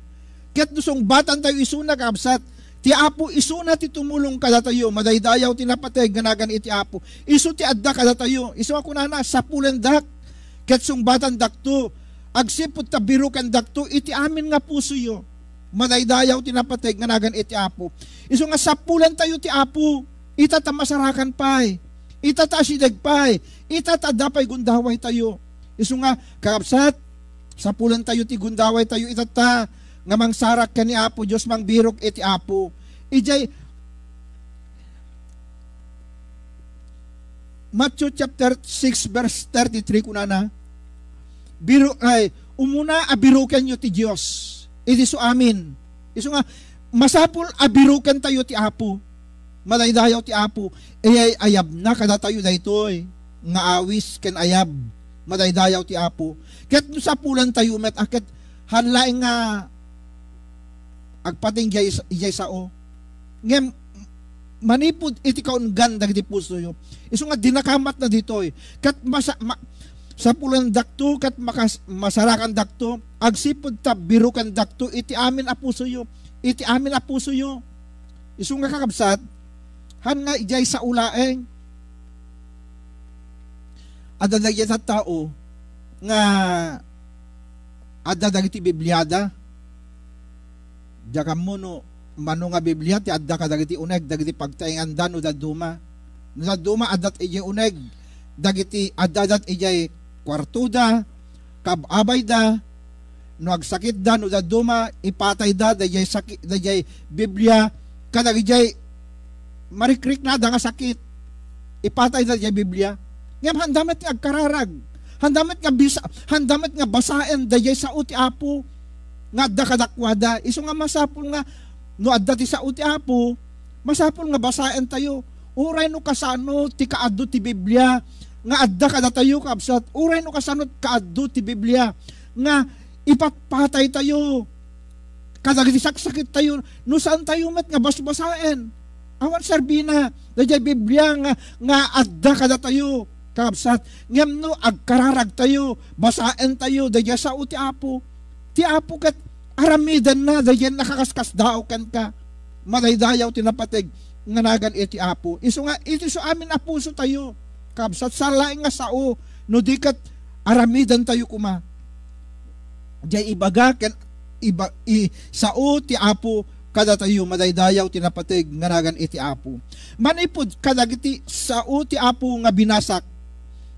Ket no sungbatan tayo isuna, kabsat, ti Apo isuna ti tumulong kada tayo, madaydayaw tinapateg, ganagan iti Apo. Isu ti adda kada tayo, isu ako na sa pulendak, ket sungbatan dakto, agsipot ta birukan dakto, iti amin nga puso yo. Madaydayaw tinapateg nganagan iti Apo. Isu nga sapulan tayo ti Apo, itata masarakan pay, itata asideg pay, itata dapay gundaway tayo. Isu nga kakapsat, sapulan tayo ti gundaway tayo, itata nga mangsarak ka ni Apo Diyos mangbirok iti Apo. Ijay Matthew chapter 6 verse 33 kunana, biro ay umuna abirukan nyo ti Diyos. Iti so amin. Iso nga, masapul abirukan tayo ti Apo. Madaydayaw ti Apo. Ayab na kada tayo daytoy. Nga awis ken ayab. Madaydayaw ti Apo. Ket no sapulan tayo met aket hanlaing nga agpating ijay sao. Ngem manipud iti kaungan dagiti puso yo. Iso nga dinakamat na ditoy. Ket sa pulan dakto kat masarakan dakto, agsipod ta birukan dakto, iti amin apuso yo, iti amin apuso yo. Isu nga kakabsat, han nga ijay sa ulaeng, adadagyan sa tao, nga adda dagiti Bibliada, jakam mo no, mano nga Biblia, ti adda ka dagiti uneg, dagiti pagtainganda no daduma. No daduma, adat ijay uneg, dagiti addadat ijay kwartuda, kababay da, no agsakit da, no daduma, ipatay da, dajay sakit, dajay Biblia, kadag ijay marikrik na da nga sakit, ipatay da dajay Biblia. Ngam handamet nga agkararag, handamet nga bisa, handamet nga basaen dayay sa uti apo nga adda kadakwada. Isu nga masapul nga no adda ti sa uti apo, masapul nga basaen tayo. Uray no kasano ti kaaddo ti Biblia nga adda kada tayo kabsat. Uray no kasano kaaddo ti Biblia nga ipatpatay tayo. Kadagiti saksakit tayo, no saan tayo met nga basbasaen. Awan sarbina dayay Biblia nga adda kada tayo. Kabsat, ngam no, agkararag tayo, basaen tayo, daya sa uti apo. Ti apo kat aramidan na, daya nakakaskas daw kan ka. Madaydayaw tinapatig, nganagan iti apo. Iso nga, iti so amin apuso tayo. Kabsat, salaing nga sao, no di kat aramidan tayo kuma. Diyay ibaga, kan, sao ti apo, kada tayo madaydayaw tinapatig, nganagan iti apo. Manipod, kadagiti sao ti apo nga binasak,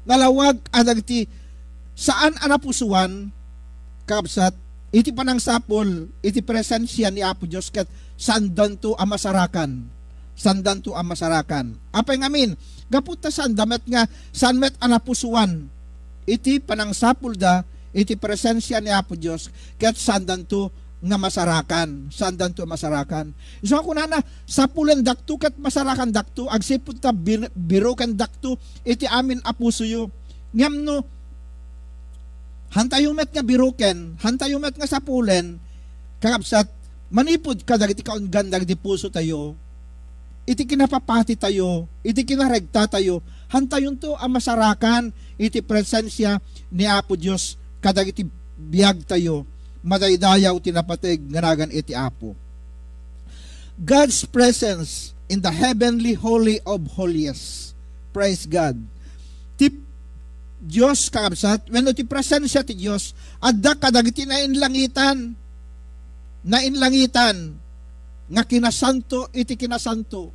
nalawag adagti saan anapusuan kabsat iti panang sapol iti presensya ni Apo Dios ket sandan to amasarakan apay ngamin gaputa sandamet nga sanmet anapusuan iti panang sapol da iti presensya ni Apo Dios ket sandan to nga masarakan iso ako na sapulen dakto ket masarakan dakto agsipud ta biro ken dakto iti amin apusoyo ngem no hantayo met nga biroken hantayo met nga sapulen kakabsat manipud kadagiti kaunggan dagiti puso tayo iti kinapapati tayo iti kinaregta tayo hantayon to ang masarakan iti presensya ni Apo Dios kadagiti biag tayo madaydayaw tinapatig nganagan iti apo. God's presence in the heavenly holy of holiest. Praise God. Ti Diyos kakabsat, when ti presensya ti Diyos, adda kadagiti nainlangitan nga kinasanto iti kinasanto,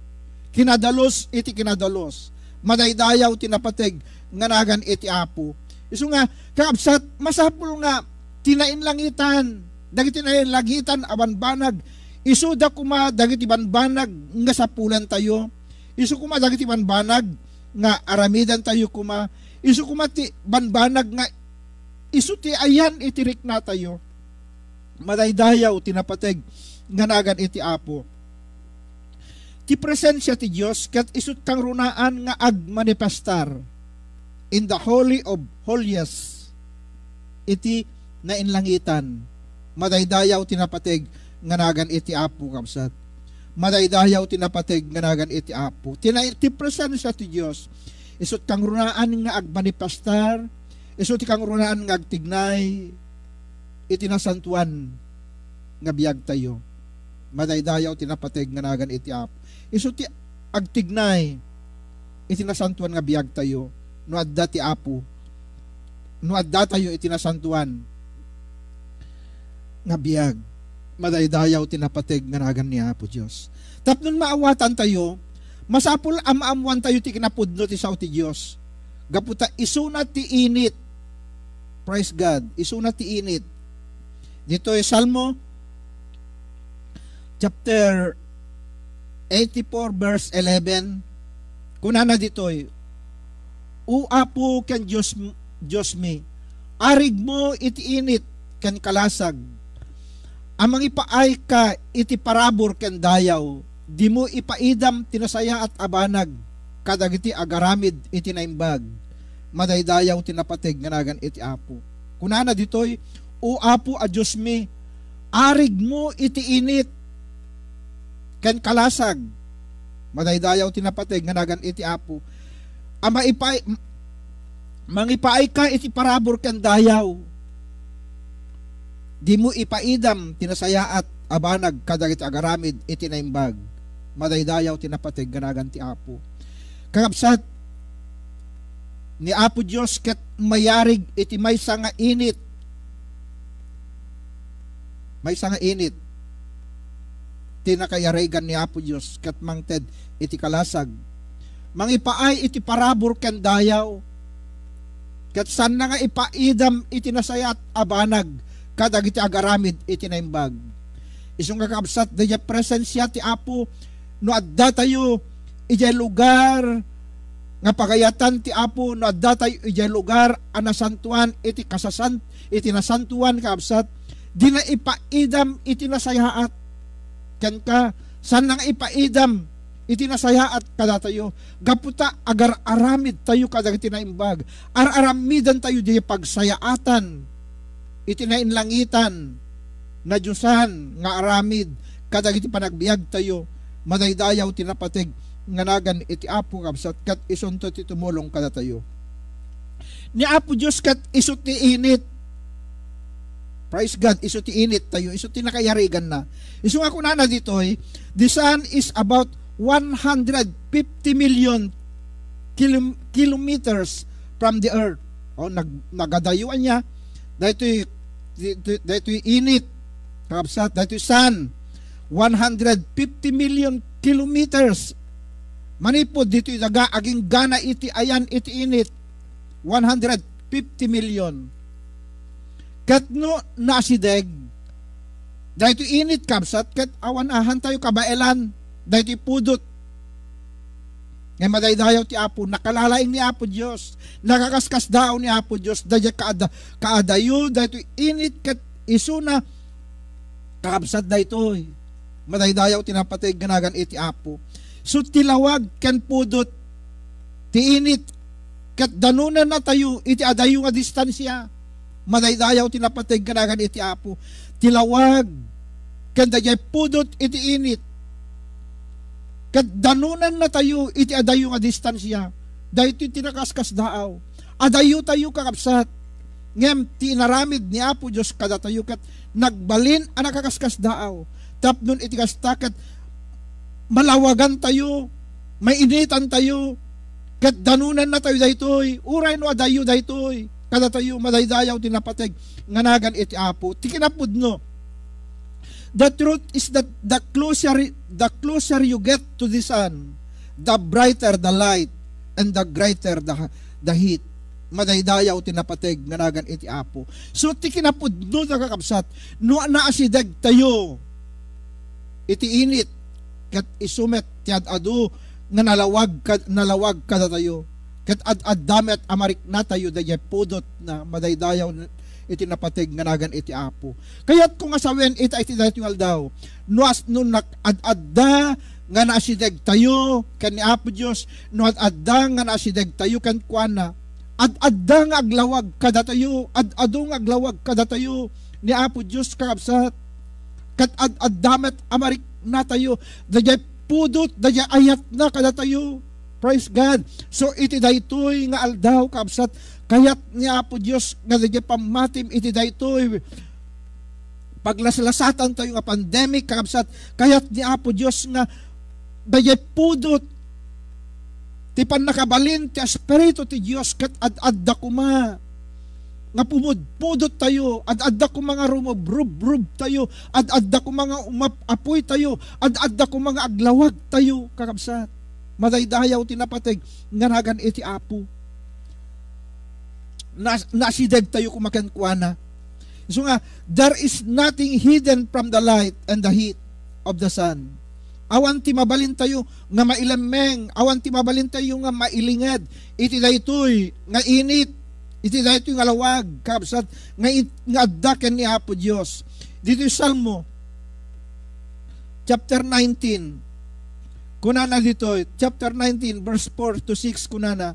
kinadalos iti kinadalos, madaydayaw tinapatig nganagan iti apo. Isu nga kakabsat, masapul nga tinainlangitan, dagiti tinainlangitan awan banag, isu da kuma dagiti banbanag nga sapulan tayo, isu kuma dagiti banbanag nga aramidan tayo kuma, isu kuma ti banbanag nga isu ti ayan itirik na tayo, madaydayaw tinapateg nganagan iti apo. Ti presensya ti Dios ket isut kang runaan nga agmanifestar in the holy of holiest iti nainlangitan, madaydayaw tinapatig nganagan iti apo kabsat. Madaydayaw tinapatig nganagan iti apo. Ti presensya ti Dios isut kang runaan nga agmanifestar, isut kang runaan nga agtignay iti nasantuan nga biag tayo. Madaydayaw tinapatig nganagan iti apo. Isut ti agtignay iti nasantuan nga biag tayo no adda ti apo. No adda tayo iti nasantuan nga biag, madaydayaw tinapatig nganagan ni Apo Dios. Tapnon maawatan tayo, masapul amaamuan tayo ti kinapudno ti sao ti Dios. Gaputa isuna ti init. Praise God, isuna ti init. Dito ay Salmo chapter 84 verse 11. Kunana ditoy, O Apo ken Dios mi, arig mo iti init ken kalasag. Amang ipaay ka iti parabor ken dayaw, di mo ipaidam tinasaya at abanag, kadagiti agaramid iti naimbag, madaydayaw tinapatig nganagan iti apo. Kunana ditoy, O Apo a Diyos mi, arig mo iti init ken kalasag, madaydayaw tinapatig nganagan iti apo. Mangipaay ka iti parabor ken dayaw, di mo ipaidam tinasaya at abanag kadagiti agaramid iti naimbag, madaydayaw tinapatig nganagan ti apo. Kakabsat ni Apo Dios ket mayarig iti maysa nga init may nga init, tinakayarigan ni Apo Diyos, kat mangted iti kalasag, mangipaay iti parabor ken dayaw, kat san na nga ipaidam iti nasayat abanag, kadag iti agaramid iti naimbag. Isong kakabsat, daya presensya ti Apo, no adda tayo, iti lugar, nga pagayatan ti Apo, no adda tayo, iti lugar, anasantuan, iti kasasant, iti nasantuan, kakabsat, di na ipaidam iti nasayaat, ken ka, san na nga ipaidam, iti nasayaat kada tayo, gaputa agar aramid tayo kadag iti naimbag, aramidan tayo di pagsayaatan, iti nainlangitan, na Diyosan nga aramid, kadag iti panagbiag tayo, madaydayaw tinapatig, nganagan iti Apo kabsat, kat isunto ti tumulong kada tayo. Ni Apo Diyos kat iso ti init, praise God, iso ti init tayo, iso ti nakayarigan na. Iso nga kunana ditoy, the sun is about 150 million kilometers from the earth. O, nagadayuan niya, dahito init, kakabsat, dahito sun, 150 million kilometers. Manipod, dito daga, aging gana iti ayan, iti init, 150 million. Kat no nasideg, dahito init kabsat, kat awanahan tayo kabaelan, dahito pudot. Ngay madaydayaw ti Apo, nakalalaing ni Apo Diyos, nakakaskas daw ni Apo Diyos, dahito kaadayo, dahito init, kat isuna, kakabsat dahito, madaydayaw tinapatig ganagan iti Apo. So tilawag ken pudot, ti init, kat danunan na tayo, iti adayo nga distansya, madaydayaw tinapatig ganagan iti Apo. Tilawag, ken dayay pudot iti init, kat danunan na tayo, iti adayo nga distansya, dahito tinakaskas daaw, adayo tayo kakabsat, ngem tinaramid ni Apo Diyos kada tayo, kat nagbalin ang nakakaskas daaw, tapnon iti kastakat, malawagan tayo, may initan tayo, kat danunan na tayo daytoy, uray no adayo daytoy, kada tayo madaydayaw tinapatig, nganagan iti Apo, tikinapudno. The truth is that the closer you get to the sun, the brighter the light, and the greater the heat. Madaydayaw tinapatig, nganagan iti Apo. So tikinapudno na kakabsat, no naasideg tayo, iti init, kat isumet tiad adu nga nalawag kada tayo, kat ad-damet amarik na tayo dayay pudot na madaydayaw iti napatig nganagan iti Apo. Kaya't kung asawen iti dayto aldaw, nuas no ad-adda nga naasideg tayo ken ni Apo Dios, no ad-adda nga naasideg tayo ken kuana, ad-adda nga aglawag kada tayo, ad-adu nga aglawag kada tayo ni Apo Dios kakabsat, kat ad-damet amarik na tayo, dayay pudot, dayay ayat na kada tayo. Praise God. So iti daytoy nga aldaw kabsat, kayat ni Apo Dios nga dayay pamatim iti daytoy paglaslasatan tayo nga pandemic kabsat, kayat ni Apo Dios nga dayay pudot ti pannakabalin ti espiritu ti Dios, kat ad-adda kuma nga pudot tayo, ad-adda ko mga rumob-rub tayo, ad-adda ko mga umapoy tayo, ad-adda ko mga aglawag tayo, kakabsat. Madaydayaw tinapatig, nganagan iti Apo. Nasideg tayo kumakenkuana. So nga, there is nothing hidden from the light and the heat of the sun. Awan ti mabalin tayo nga mailameng, awan ti mabalin tayo nga mailingad, iti daytoy nga init, iti dahito yung alawag, kabsat, nga addaken ni Apo Diyos. Dito yung Salmo, chapter 19, kunana dito, chapter 19, verse 4 to 6, kunana,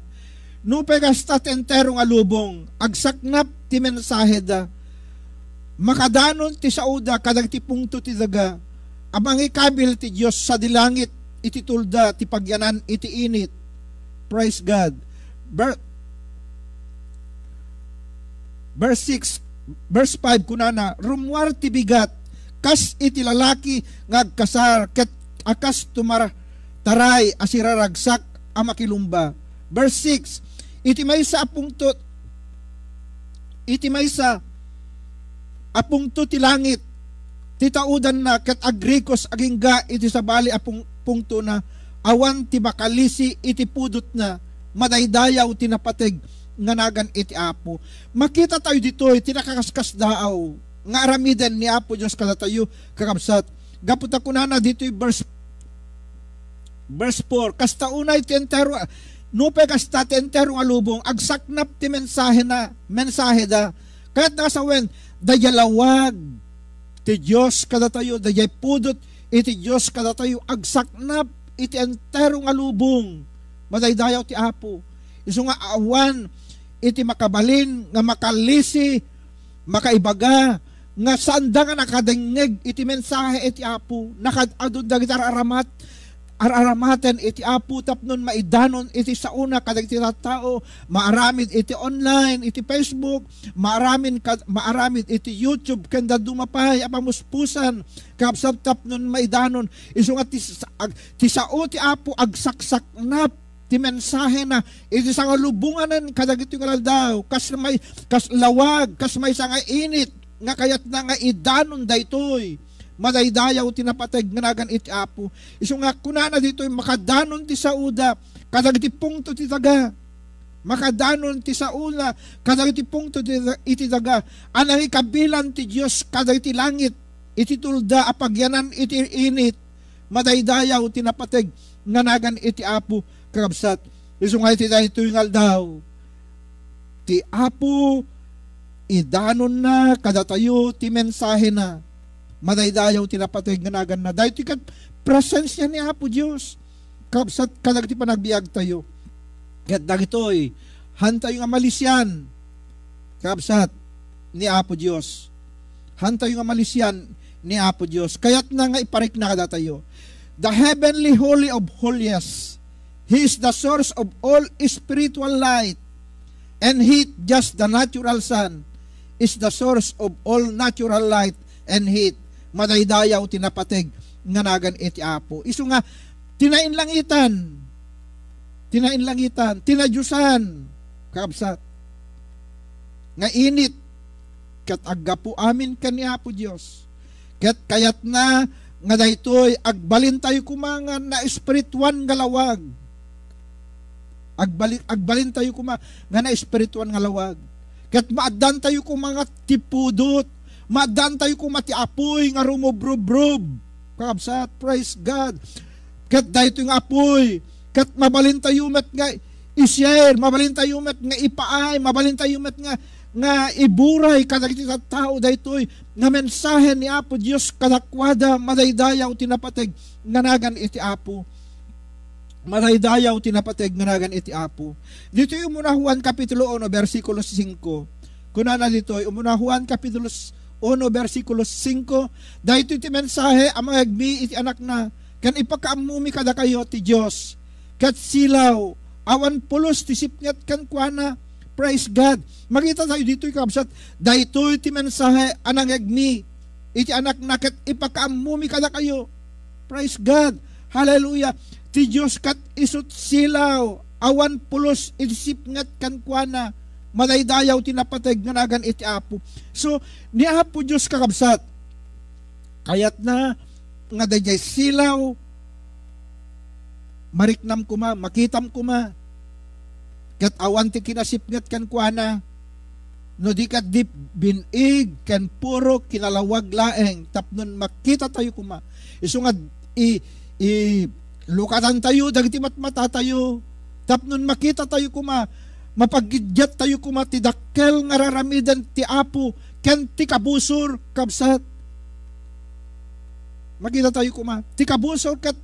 nupegastat entero nga lubong, agsaknap ti mensahe da, makadanon ti sauda, kadag ti pungto ti daga, amang ikabil ti Diyos sa dilangit, iti tulda, ti pagyanan, iti init. Praise God. Verse 6, verse 5 kunana, rumwar ti bigat, kas iti lalaki ngagkasar, ket akas taray asiraragsak amakilumba. Verse 6, iti maysa apungto ti langit, titaudan na ket agrikos agingga iti sabali apong pungto na awan ti makalisi iti pudot na madaydayaw tinapateg nga nagan iti Apo. Makita tayo ditoy tinakakaskas daaw nga aramiden ni Apo Dios kada tayo kakabsat. Gaputa kunana ditoy verse 4 kasta unay ti entero nupe kasta ti entero nga lubong agsaknap ti mensahe da kaya't nakasawen dayalawag ti Dios kada tayo dayay pudot iti Dios kada tayo agsaknap iti entero nga lubong madaydayaw ti Apo. Isu nga awan iti makabalin nga makalisi makaibaga nga sanda nga nakadengeg iti mensahe iti Apo nakadadod dagiti araramaten iti Apo tapnon maidanon iti sauna kadagiti tao maaramid iti online iti Facebook maaramid iti YouTube kanda dumapay apamuspusan kapsat tapnon maidanon isu nga ti sao ti Apo agsaksaknap ti mensahe na iti sa lubunganan kadagiti nga daw kas lawag kas may nga init nga kayat na nga idanon daytoy madaydayaw tinapateg nga nagan iti Apo. Isu nga kunana ditoy makadanon ti sauda kadagiti pungto ti daga. Makadanon ti sauna kadagiti pungto iti daga. Anang ikabilan ti Dios kadagiti langit iti tulda apagyanan iti init madaydayaw tinapateg nga nagan iti Apo kakabsat. Isu nga iti daytoy nga daw ti Apo idanon na kadatayo ti mensahe na madaydayaw tinapateg nga nagan na dahil tikat presensya ni Apo Diyos kapsat kadagiti panagbiag tayo kat dagitoy hantayo nga malisyan kapsat ni Apo Diyos hantayo nga malisyan ni Apo Diyos kayat na nga iparik na kada tayo the heavenly holy of holiest He is the source of all spiritual light and He just the natural sun is the source of all natural light and heat madaydayaw tinapateg nga nagan iti Apo. Isu nga tinainlangitan, tinadyusan, kakabsat, nga init, kat aggapu amin ka ni Apo Diyos. Kat kayat na, nga daytoy, agbalin tayo kumangan na espirituan galawag. Agbalin tayo nga na espirituan galawag. Kat maadan tayo kumangat tipudot, maadan tayo kumati apoy nga rumubrob-brob. Kakabsat, praise God. Kat dahito yung apoy, kat mabalin tayo met nga i-share, mabalin tayo met nga ipaay, mabalin tayo met nga iburay kadagiti tao daytoy nga mensahe ni Apo Dios kadakwada madaydayaw tinapateg nga nagan iti Apo. Madaydayaw tinapateg nga nagan iti Apo. Dito yung muna Juan Kapitulo 1 versikulo 5. Kunana dito yung muna Juan Kapitulo 1 versikulo 5. Dahito iti mensahe amang agmi iti anak na kan ipakaamumi kada kayo ti Dios kat silaw awan pulos ti sipnget kan kuana. Praise God. Makita tayo dito kabsat. Dahito iti mensahe anang agmi iti anak na kat ipakaamumi kada kayo. Praise God. Hallelujah. Ti Dios kat isut silaw awan pulos iti sipnget kan kuana. Madaydayaw tinapateg nga nagan iti Apo. So, ni Apo Diyos kakabsat, kayat na nga dayjay silaw, mariknam kuma, makitam kuma, kat awan ti kinasipnget kan kuana, no di kat dip binig, kan puro kinalawag laeng, tapnon makita tayo kuma. Isu nga, lukatan tayo, dagiti matmata tayo, tapnon makita tayo kuma, mapagidyat tayo kumati dakkel nga raramidan ti Apo ken ti kabusor kabsat. Makita tayo kuma ti kabusor kat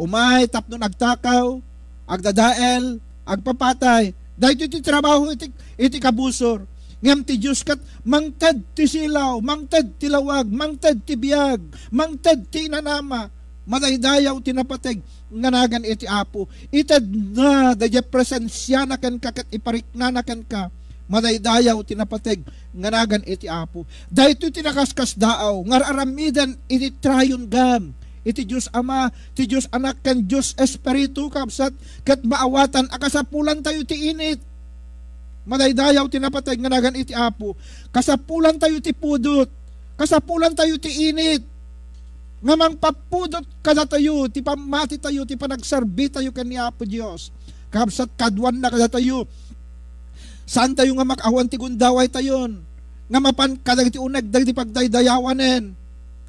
umay tapno nagtakaw, agdadael, agpapatay. Dahito iti trabaho iti kabusor. Ngem ti Dios kat mangted ti silaw, mangted ti lawag, mangted ti biag, mangted ti inanama. Madaydayaw tinapateg nga nagan iti Apo. Ited na daya presensya na ken ka ket iparikna na ken ka. Madaydayaw tinapateg nga nagan iti Apo. Daytoy tinakaskas daaw nga aramidan iti trayon gam. Iti Dios Ama, ti Dios Anak ken Dios Espiritu kabsat ket maawatan akasapulan tayo ti init. Madaydayaw tinapateg nga nagan iti Apo. Kasapulan tayo ti pudot. kasapulan tayo ti init, nga mangpapudot kada tayo, ti pamati tayo, ti panagserbi tayo kani Apo Dios. Kabsat kadwan na kada tayo. Saan tayo nga makawan ti gundaway tayon? Nga mapan kadag ti uneg dagiti pagdaydayawanen.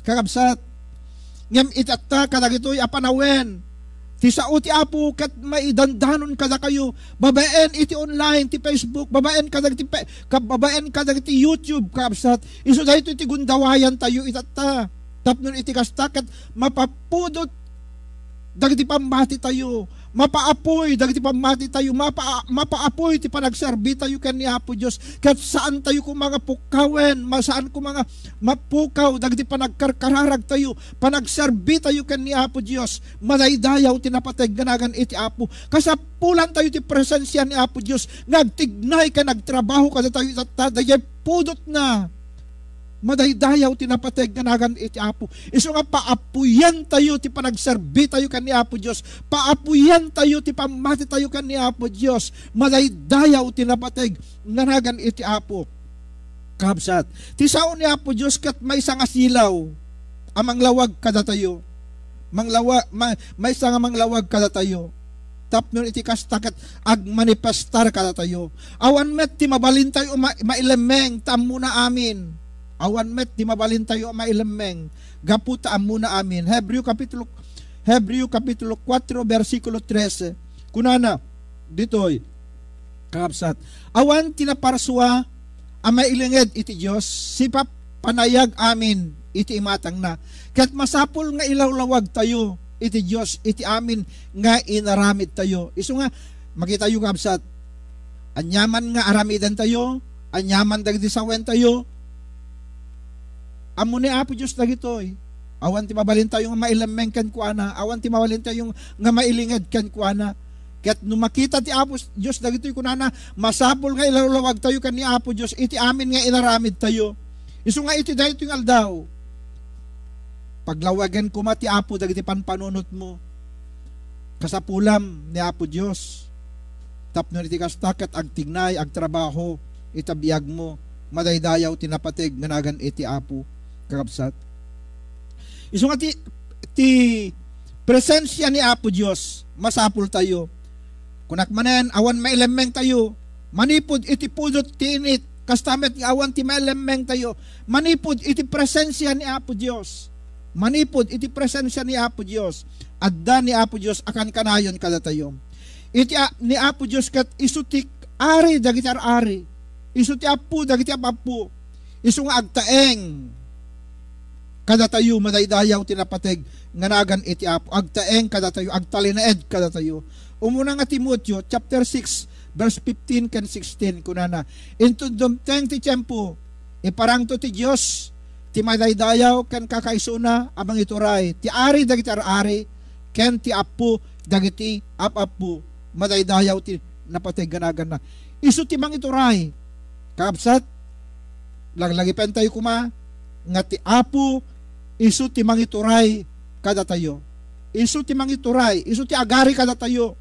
Kakabsat. Ngem itatta kadag ito'y apanawen. Ti sao ti Apo kat maidandanon kada kayo. Babaen iti online ti Facebook, babaen kadag ti YouTube, kakabsat. Isu dahito iti gundawayan tayo itatta. Tapnon iti kastakat mapapudot dagiti pamati tayo, mapaapoy dagiti pamati tayo, mapaapoy ti panagserbi tayo ken ni Apo Dios. Ket saan tayo kung mga pukawen, saan kung mga mapukaw dagiti panagkarkararag tayo, panagserbi tayo ken ni Apo Dios. Madaydayaw tinapateg ganagan iti Apo. Kasapulan tayo ti presensya ni Apo Dios. Nagtignay ka, nagtrabaho ka tayo dayay pudot na. Madaydayaw tinapateg ganagan iti Apo. Isu nga paapuyan tayo ti panagserbi tayo kan ni Apo Dios. Paapuyan tayo ti pamati tayo kan ni Apo Dios. Madaydayaw tinapateg ganagan iti Apo. Kabsat. Ti sao ni Apo Dios kat may nga silaw. Amang lawag kada tayo. May nga manglawag kada tayo. Tapnon iti kastakat agmanifestar kada tayo. Awan met ti mabalin tayo mailemeng tamuna amin. Awan met di mabalin tayo mailemeng gaputa muna amin. Hebreo kapitulo 4 versikulo 13. Kunana ditoy kakabsat. Awan tinaparswa ang mailinged iti Dios sipa panayag amin iti imatang na. Ket masapul nga ilawlawag tayo iti Dios iti amin nga inaramid tayo. Isu nga makitayo kakabsat. Anyaman nga aramidan tayo, anyaman dagiti sawen tayo. Amo ni Apo Dios dagitoy. Awan ti mabalin tayo nga mailemeng ken kuana, awan ti mabalin tayo nga mailinged ken kuana. Ket no makita ti Apo Dios dagitoy kunana, masapol nga ilawlawag tayo ken ni Apo Dios iti amin nga inaramid tayo. Isu nga iti daytoy nga aldaw. Paglawagan ko ti Apo dagiti panpanunot mo. Kasapulam ni Apo Dios. Tapno iti kastaket agtignay agtrabaho itabiyag mo. Madaydayaw tinapateg nganagan iti Apo. Kakabsat. Isu nga ti presensya ni Apo Dios masapul tayo. Kunak manen awan mailemeng tayo. Manipod iti pudot ti init. Kastamet nga awan ti mailemeng tayo. Manipod iti presensya ni Apo Dios. Manipod iti presensya ni Apo Dios. Adda ni Apo Dios akan kanayon kada tayo. Iti ni Apo Dios kat isutik ari dagiti ari. Isu ti Apo dagiti apapu. Isu nga agtaeng kada tayo madaydayaw tinapateg nganagan iti Apo. Agtaeng kada tayo, agtalinaed kada tayo. Umuna nga Timoteo chapter 6 verse 15 ken 16 kunana. Into dumteng ti tiempo iparangto ti Dios ti madaydayaw ken kakaisuna amang ituray. Ti ari dagiti ari ken ti Apo dagiti apapu. Madaydayaw ti napateg ganagan na. Isu ti mangituray. Kakabsat laglagi pen tayo kuma nga ti Apo isu ti mangituray kada tayo. Isu ti mangituray, isu ti agari kada tayo.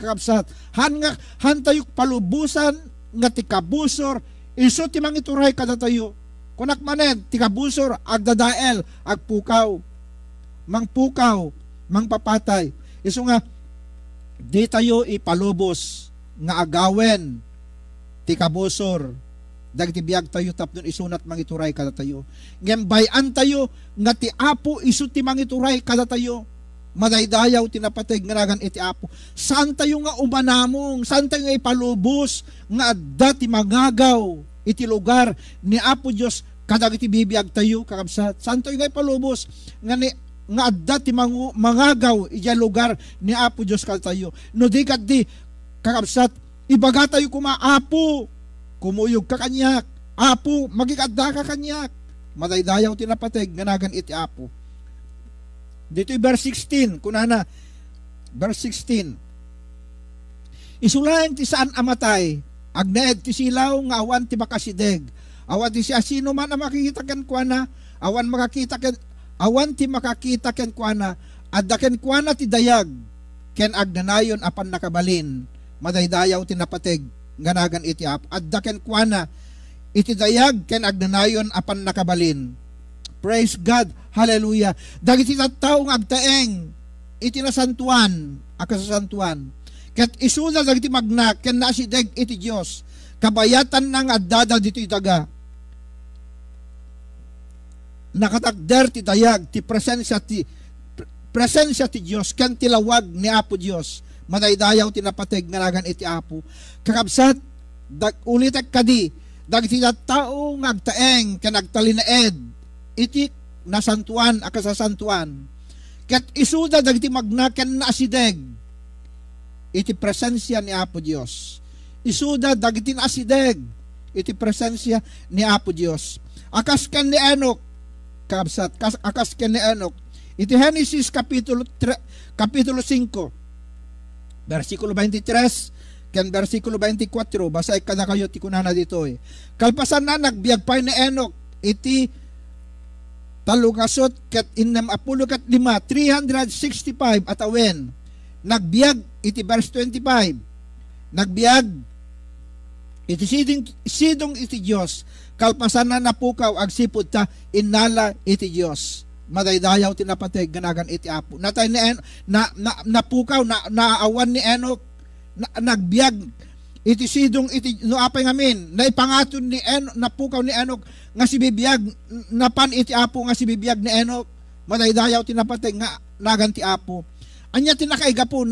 Kakabsat, han tayo palubusan nga ti kabusor, isu ti mangituray kada tayo. Kunak manen ti kabusor agdadael, agpukaw, mangpukaw, mangpapatay. Isu nga di tayo ipalubos nga agawen ti kabusor. Dagiti biyag tayo tapnon isunat mangituray kada tayo. Ngem bayan tayo nga ti Apo isu ti mangituray kada tayo. Madaydayaw tinapateg nganagan iti Apo. Saan tayo nga umanamong, saan tayo nga ipalubos nga adda ti mangagaw iti lugar ni Apo Dios kadagiti bibiyag tayo kakabsat. Saan tayo nga ipalubos nga adda ti mangagaw iti lugar ni Apo Dios kada tayo. No di kaddi kakabsat ibaga tayo kuma Apo kumuyog ka kanyak. Apo, magikadda ka kanyak. Madaydayaw tinapateg, nganagan iti Apo. Dito verse 16, kunana, verse 16. Isulayan ti saan amatay, agnaed ti silaw, nga awan ti makasideg. Awan ti siya, sino man ang makikita ken kuana, awan ti makakita ken kuana, adda ken kuana ti dayag, ken agnanayon apan nakabalin. Madaydayaw tinapateg, nganagan iti Apo. Adda ken kuana iti dayag ken agnanayon apan nakabalin. Praise God. Hallelujah. Dagiti tattao nga agtaeng iti nasantuan, akasasantuan. Ket isuda dagiti magna ken nasideg iti Dios. Kabayatan nang addada dito itaga. Nakatagder ti dayag ti presensya ti Dios ken tilawag ni Apo Dios. Madaydayaw tinapateg ngaragan iti Apo. Kakabsat ulitek kadi dagiti tattao nga agtaeng ken agtalinaed iti nasantuan akasasantuan. Ket isuda dagiti magna ken naasideg iti presensya ni Apo Dios. Isuda dagiti naasideg iti presensya ni Apo Dios. Akas ken ni Enok, kabsat, akas ken ni Enok. Iti Genesis kapitulo 5, versikulo 23 ken versikulo 24, basa kada kayo ti kunana dito eh. Kalpasan na nagbiag pa ni Enok iti talungasot ket 65 365 at awen. Nagbiag iti verse 25. Nagbiag iti sidong iti Dios. Kalpasan na napukaw agsipud ta inala iti Dios. Madaydayaw tinapateg ganagan iti Apo. Natay ni napukaw naawan ni Enok. Nagbiag iti sidong iti no apay ngamin naipangaton ni Enok, napukaw ni Enok nga si bibiyag napan iti Apo nga si bibiyag ni Enok. Madaydayaw tinapateg nga nagan ti Apo. Anya tinakaiga po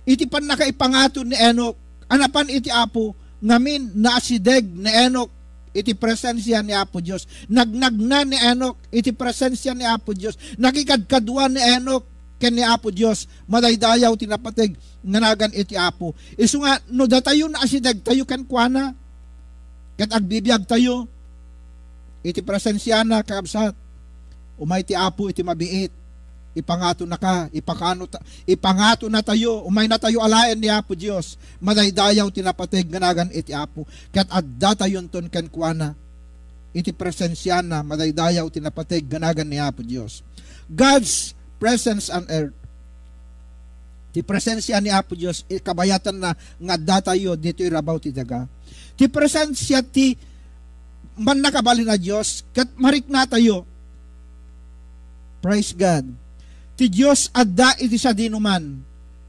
iti pan nakaipangaton ni Enok anapan iti Apo ngamin naasideg ni Enok iti presensya ni Apo Dios. Nagnagna ni Enok iti presensya ni Apo Dios. Nakikadkadwa ni Enok ken ni Apo Dios. Madaydayaw tinapateg nganagan iti Apo. Isu nga no datayo naasideg tayo ken kuana ket agbibiyag tayo iti presensya na kakabsat. Umay ti Apo iti mabiit. Ipangato na ka, ipangato na tayo, umay na tayo alaen ni Apo Dios. Madaydayaw tinapateg nganagan iti Apo. Ket adda tayon ton ken kuana iti presensya na madaydayaw tinapateg ganagan ni Apo Dios. God's presence on earth. Ti presensya ni Apo Dios kabayatan na nga adda tayo dito irabaw ti daga. Ti presensya ti man nakabali na Dios ket marik na tayo. Praise God. Ti Dios adda iti sa dinuman.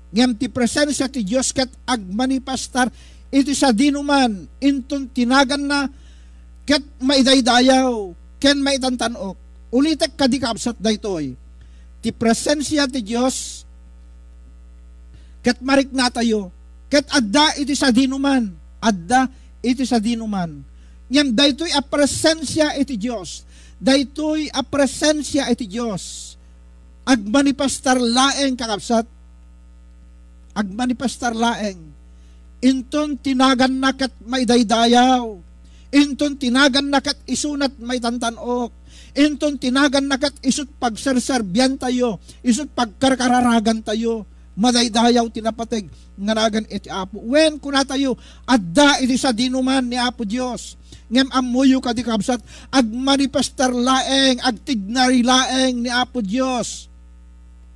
Ngem ti presensya ti Dios ket agmanifestar iti sa dinuman inton tinagan na ket maidaydayaw ken maitantanok. Ulitek kadi kabsat daytoy. Ti presensya ti Dios ket marik na tayo ket adda iti sa dinuman. Adda iti sa dinuman. Ngem daytoy a presensya iti Dios. Daytoy a presensya iti Dios. Agmanifestar laeng kakabsat. Agmanifestar laeng. Inton tinagan na kat may daydayaw. Inton tinagan na kat isunat may tantanok. Inton tinagan na kat isut pagserserbian tayo. Isut pagkarkararagan tayo. Madaydayaw tinapateg nganagan iti Apo. Wen kuna tayo adda iti sa dinuman ni Apo Dios. Ngem amuyo kadi kabsat agmanifestar laeng agtignari laeng ni Apo Dios.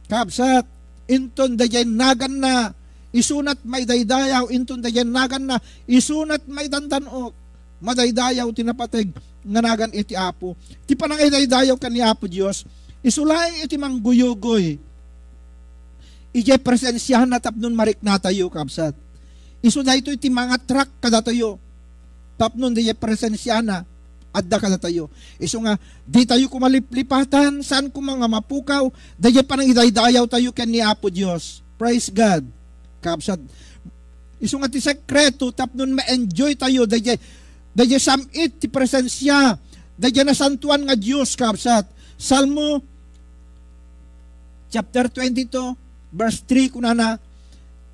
Kabsat inton dayen nagan na isunat may daydayaw inton dayen nagan na isunat may tantanok. Madaydayaw tinapateg nganagan iti Apo. Ti panang daydayaw kan ni Apo Dios isulaeng iti mangguyugoy. Ije presensyahan na tapnon marik na tayo kabsat. Isu na ito iti mga truck kada tayo. Tapnon di presensya na adda kada tayo. Isu nga di tayo kumaliplipatan saan ko mga mapukaw daye pa nang idaydayaw tayo ken ni Apo Dios. Praise God. Kabsat. Isu nga ti sekreto tapnon ma-enjoy tayo daye samit ti presensya daye na santuan nga Dios kabsat. Salmo chapter 22 verse 3 kunana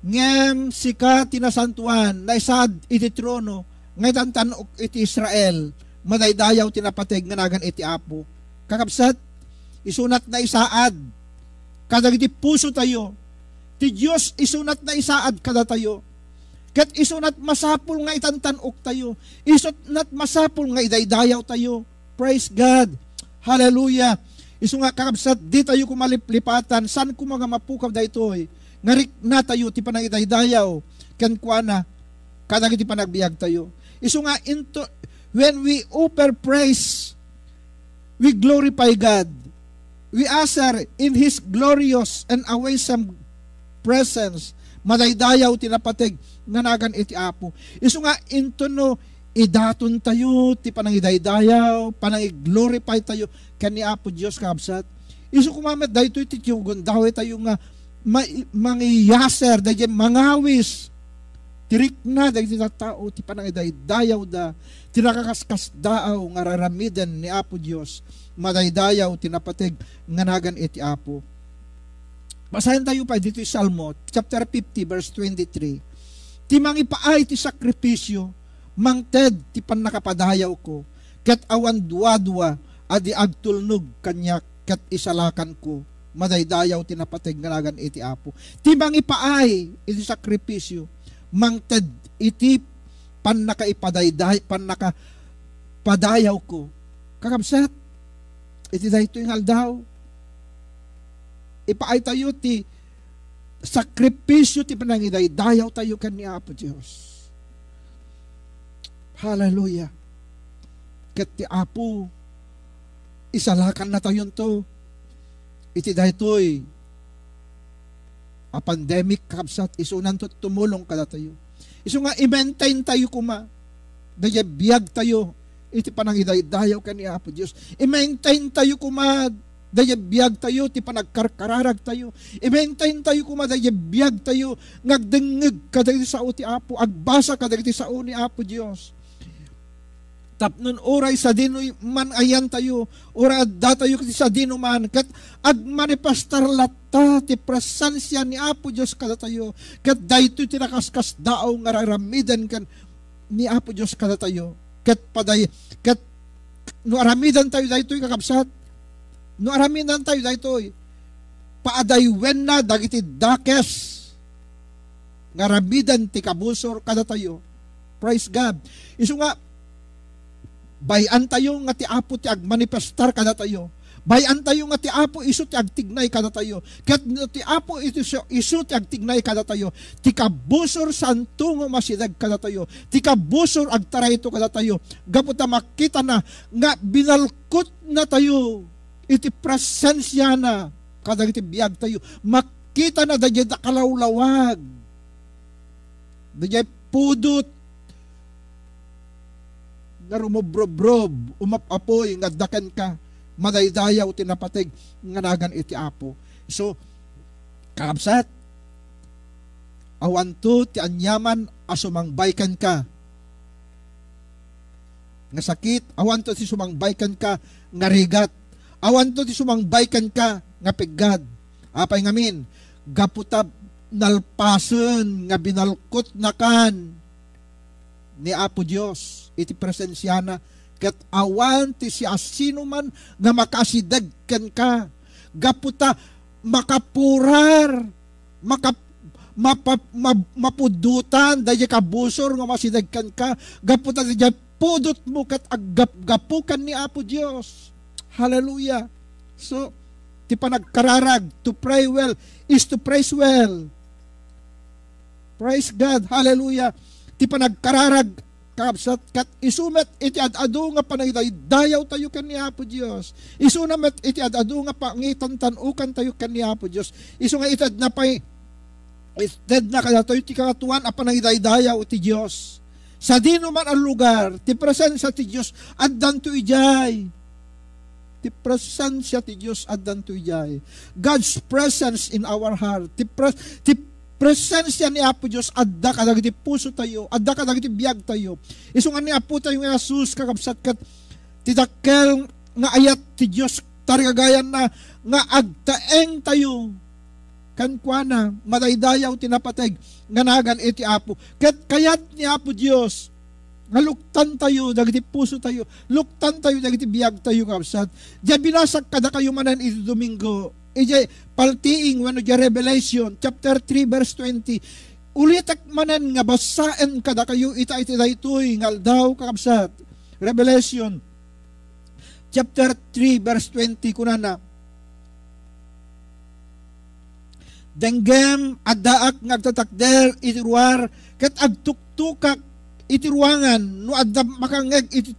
ngem sika tinasantuan na isad iti trono ngay tantanok iti Israel madaydayaw tinapateg nganagan iti Apo. Kakabsat isunat na isaad kadagiti puso tayo ti Dios isunat na isaad kada tayo ket isunat masapul nga itantanok tayo isunat masapul nga idaydayaw tayo. Praise God. Hallelujah. Isu nga kakabsat di tayo kumaliplipatan san ko mga mapukaw daytoy ngarik na tayo ti panagidaydayaw ken kuana kadagiti panagbiag tayo. Isu nga into when we offer praise We glorify God. We usher in His glorious and awesome presence. Madaydayaw tinapatig nga nagan iti Apo. Isu nga into no idaton tayo ti panang idaydayaw, panang i-glorify tayo kani Apo Dios kabsat. Isu kumamet daytoy ti tiyugon dawe tayo nga mangiyaser dayjay mangawis. Tirik na dahil ti tao ti panang idaydayaw da tinakakaskas daaw nga raramiden ni Apo Dios. Madaydayaw tinapatig nga nagan iti Apo. Basahin tayo pa dito sa Salmo, chapter 50, verse 23. Ti mangipaay ti sakripisyo, mangted ti panakapadayaw ko, ket awan duwa-duwa, adi agtulnog kanya, ket isalakan ko, madaydayaw tinapatig ngalagan iti Apo. Ti mangipaay iti sakripisyo, mangted iti panakapadayaw ko. Kakabsat, iti dayto yung aldaw, ipaay tayo ti sakripisyo ti panangidaydayaw tayo kan ni Apo Diyos. Hallelujah. Ket ti Apo isalakan na tayo to. Iti daytoy a pandemic kapsat isunan to tumulong kada tayo. Isu nga i-maintain tayo kuma. Daya biyag tayo iti panangidaydayaw kan ni Apo Diyos. I-maintain tayo kuma. Daya biyag tayo, ti panagkarkararag tayo. I-maintain tayo kuma, daya biyag tayo, ngagdengeg kadagiti sao ti Apo, agbasa kadagiti sao ni Apo Diyos. Tapnon oray sa dino man ayan tayo, oray adda tayo sa dino man, kat agmanifestar lata ti presensya ni Apo Diyos kada tayo, kat dayto ti nakaskas daaw nga raramidan kan ni Apo Diyos kada tayo, kat no aramidan tayo dayto kakabsat, no araminan tayo daytoy paadaywen na dagiti dakes nga ramidan ti kabusor kada tayo. Praise God. Isu nga bayan tayo nga ti Apo ti agmanifestar kada tayo. Bayan tayo nga ti Apo isu ti agtignay kada tayo. Ket ti Apo isu ti agtignay kada tayo. Ti kabusor santo nga masidag kada tayo. Ti kabusor agtarayto kada tayo. Gaputa makita na nga binalkot na tayo. Iti presensya na kadag iti biyag tayo. Makita na dayay kalawlawag. Dayay pudot. Nga rumobrob-brob. Umapapoy. Nga dakan ka. Madaydayaw tinapatig. Nga nagan iti Apo. So, kakabsat. Awan to ti anyaman asumangbaykan ka. Nga sakit. Awan to ti sumangbaykan ka. Nga rigat. Awan to ti sumangbaykan ka nga peggad. Apay ngamin, gaputab nalpasen nga binalkot na kan ni Apo Dios iti presensyana ket awan ti siasino man nga makasidagken ka. Gaputa makapurar, mapudutan dayay kabusor nga masidagken ka. Gaputa dayay pudot mo ket aggapukan ni Apo Dios. Hallelujah. So, ti panagkararag, to pray well is to praise well. Praise God. Hallelujah. Ti panagkararag, kabsat, kat isumet iti adado nga panagdayaw tayo kan ni Apo Diyos. Isunamet iti adado nga pangitan tanukan tayo kan ni Apo Diyos. Isu nga itad na pa'y, itad na kadatoy ti kakatuan a panagdayaw ti Diyos. Sa dino man ang lugar, ti presensya ti Diyos, addan to ijay. Ti presensya ti Diyos addan to ijay. God's presence in our heart. Ti presensya ni Apo Diyos adda kadagiti puso tayo, adda kadagiti biyag tayo. Isu nga ni Apo tayo nga Jesus kakabsat kat ti dakkel nga ayat ti Diyos tarigagayan na nga agtaeng tayo kankwana madaydayaw tinapateg nga nagan iti Apo. Ket kayat ni Apo Diyos nga luktan tayo, dagiti puso tayo, luktan tayo, dagiti biyag tayo kapsat. Diya binasak kada kayo manan iti Domingo. Ijay paltiing wano diya Revelation chapter 3 verse 20. Ulitak manan nga basaan kada kayo ita iti daytoy ngal daw kakabsat. Revelation chapter 3 verse 20 kunana. Denggem addaak ngagtatakder iti ruar ket agtuktukak iti ruangan no adda makangeg iti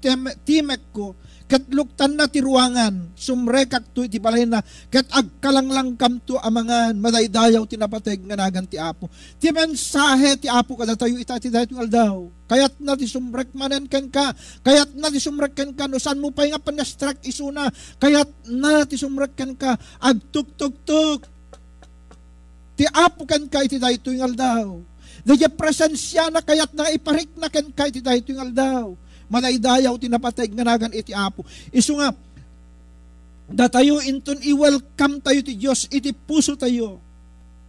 timek ko ket luktan na ti ruangan, sumrekak to iti balay na, ket agkalanglang kam to amangan, madaydayaw tinapateg nga nagan ti Apo. Ti mensahe ti Apo kada tayo itati dahito aldaw. Kayat na ti sumrek manen ken ka, kayat na ti sumrek ken ka, no saan mo pa nga panastrak isuna, kayat na ti sumrek ken ka, agtuk-tuk-tuk. Ti Apo ken ka iti dahito yung aldaw. Daya presensya na kayat na iparik na ken ka iti dahito yung aldaw. Manaydayaw tinapateg nga nagan iti Apo. Isu nga, datayo inton i-welcome tayo ti Diyos, iti puso tayo.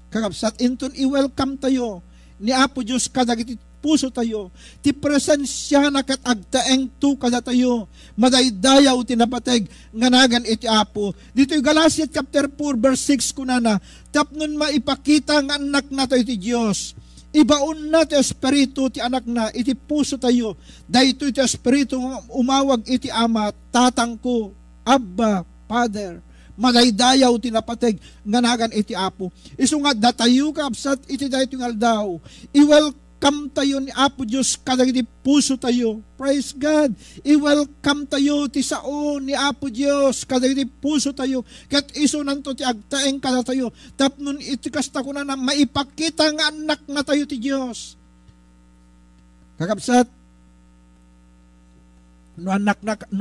Kakabsat, inton i-welcome tayo ni Apo Diyos kadag iti puso tayo. Ti presensya na kat agtaeng tu kada tayo. Madaydayaw tinapateg nga nagan iti Apo. Dito yung Galatians chapter 4 verse 6 kunana, tapnon maipakita nga anak na tayo ti Diyos. Ibaon na ti espiritu ti anak na iti puso tayo. Dahito iti espiritu umawag iti ama, tatang ko, Abba, Father. Madaydayaw tinapateg nga nagan iti Apo. Isu nga datayo kapsat iti dahito ng aldaw. I-welcome tayo ni Apo Diyos kadag iti puso tayo. Praise God. I-welcome tayo ti sao ni Apo Diyos kadag iti puso tayo. Kat iso nanto ti agtaeng kada tayo. Tapnon iti kasta ko na maipakita nga anak na tayo ti Diyos. Kakabsat, no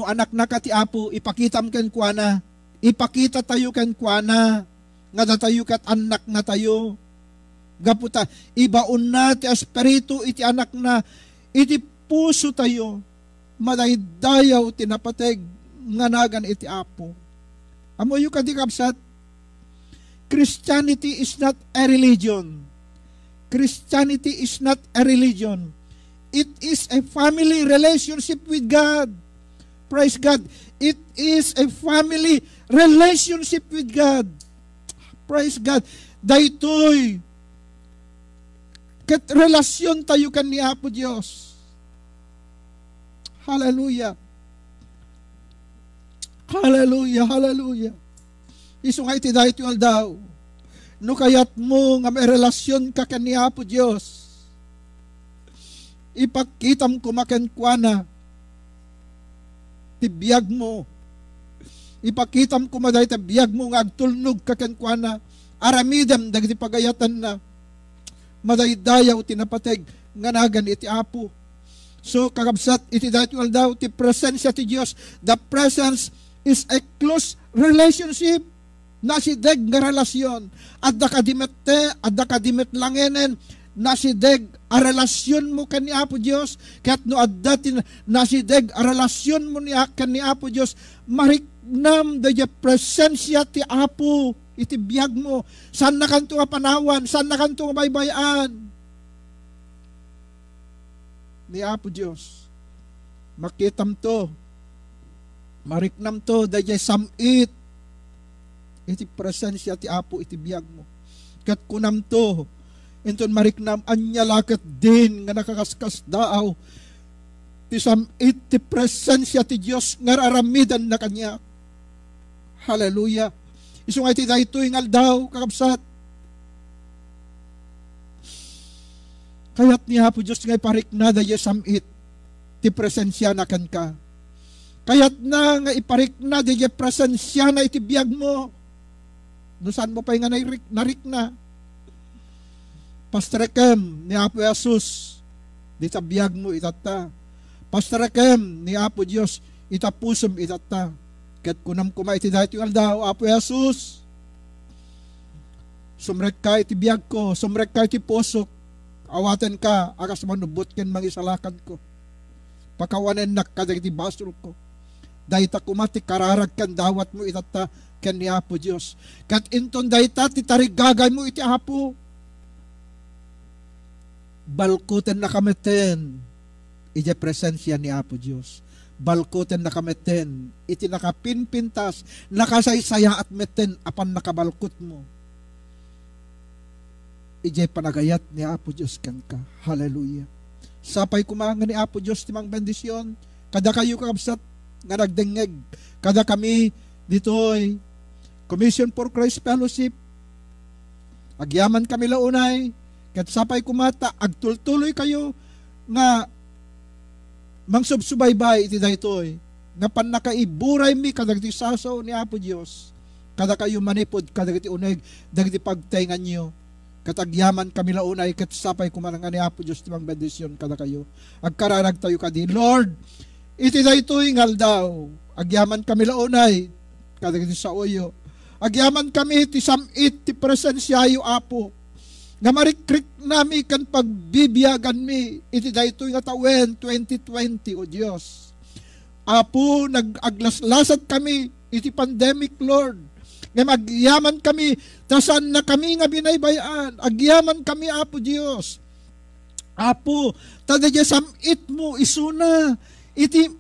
anak na ka ti Apo, ipakitam ken kuana. Ipakita tayo ken kuana nga datayo kat anak na tayo. Gaputa, ibaon na ti espiritu iti anak na iti puso tayo. Madaydayaw tinapateg nga nagan iti Apo. Amoyo ka di kapsat, Christianity is not a religion. Christianity is not a religion. It is a family relationship with God. Praise God. It is a family relationship with God. Praise God. Daytoy ket relasyon tayo kan ni Apo Diyos. Hallelujah. Hallelujah, hallelujah. Isu nga iti dahito yung aldaw. No kayat mo nga may relasyon ka kan ni Apo Diyos. Ipakitam ko makenkwana. Tibiyag mo. Ipakitam ko maday tibiyag mo nga agtulnog kakenkwana. Aramidem dagiti pagayatan na. Madaydayaw tinapateg nga nagan iti Apo. So kakabsat iti dahito yung aldaw ti presensya ti Diyos. The presence is a close relationship. Nasideg nga relasyon. Adda kadimet langenen. Nasideg a relasyon mo kan ni Apo Diyos. Kaya't no adda nasideg a relasyon mo kan ni Apo Diyos. Mariknam da presensya ti Apo. Iti biyag mo. Saan na kanto nga panawan? Saan na kanto nga baybayan? Ni Apo Diyos. Makitam to. Mariknam to. Dayay samit. Iti presensya ti Apo iti biyag mo. Kat kunam to. Inton mariknam anya lakat din nga nakakaskas daaw. Ti samit ti presensya ti Diyos nga raramidan na kanya. Hallelujah. Isu nga iti dahito yung aldaw, kakabsat. Kaya't ni Apo Diyos nga iparik na daya samit, ti presensya na kan ka. Kaya't na nga iparik na daya presensya na iti biyag mo. No saan mo pa nga narik na. Pastarekem ni Apo Jesus, di sa biyag mo itata. Pastarekem ni Apo Diyos, itapusom itata. Ket kunam kumay iti dahito yung aldaw, Apo Jesus, sumrek ka iti biyag ko, sumrek ka iti posok, awaten ka, akas manubot ken mangisalakan ko. Pakawanen nak ka iti basol ko. Dahita kumati kararag kan dawat mo itata ken ni Apo Diyos. Kat inton dahita ti tarigagay mo iti Apo. Balkuten na kameten, iti presensya ni Apo Diyos. Balkuten na kameten, iti nakapinpintas, nakasaysaya at meten, apan nakabalkot mo. Ijay panagayat ni Apo Diyos kan ka. Hallelujah. Sapay kumanga ni Apo Diyos timang bendisyon, kada kayo kakabsat, nga nagdengeg, kada kami dito'y Commission for Christ Fellowship, agyaman kami launay, kat sapay kumata, agtultuloy kayo, nga mangsubsubaybay iti daytoy nga pan nakaiburay mi kadagiti sasaw ni Apo Dios. Kada kayo manipod kadagiti uneg dagiti pagtaingan niyo. Katagyaman kami launay ket sapay kumanang ni Apo Dios timang bendisyon kada kayo. Agkararag tayo kadi, Lord, iti daytoy ngal daw. Agyaman kami launay kadagiti saoyo. Agyaman kami ti samit ti presensyayo Apo. Nga marikrik nami kan pagbibiyagan mi iti daytoy nga tawen 2020 o Dios. Apo, nag-aglaslasat kami iti pandemic, Lord. Nga magyaman kami, tasan na kami nga binaybayan. Agyaman kami, Apo Dios. Apo, tadadya samit mo, isuna, iti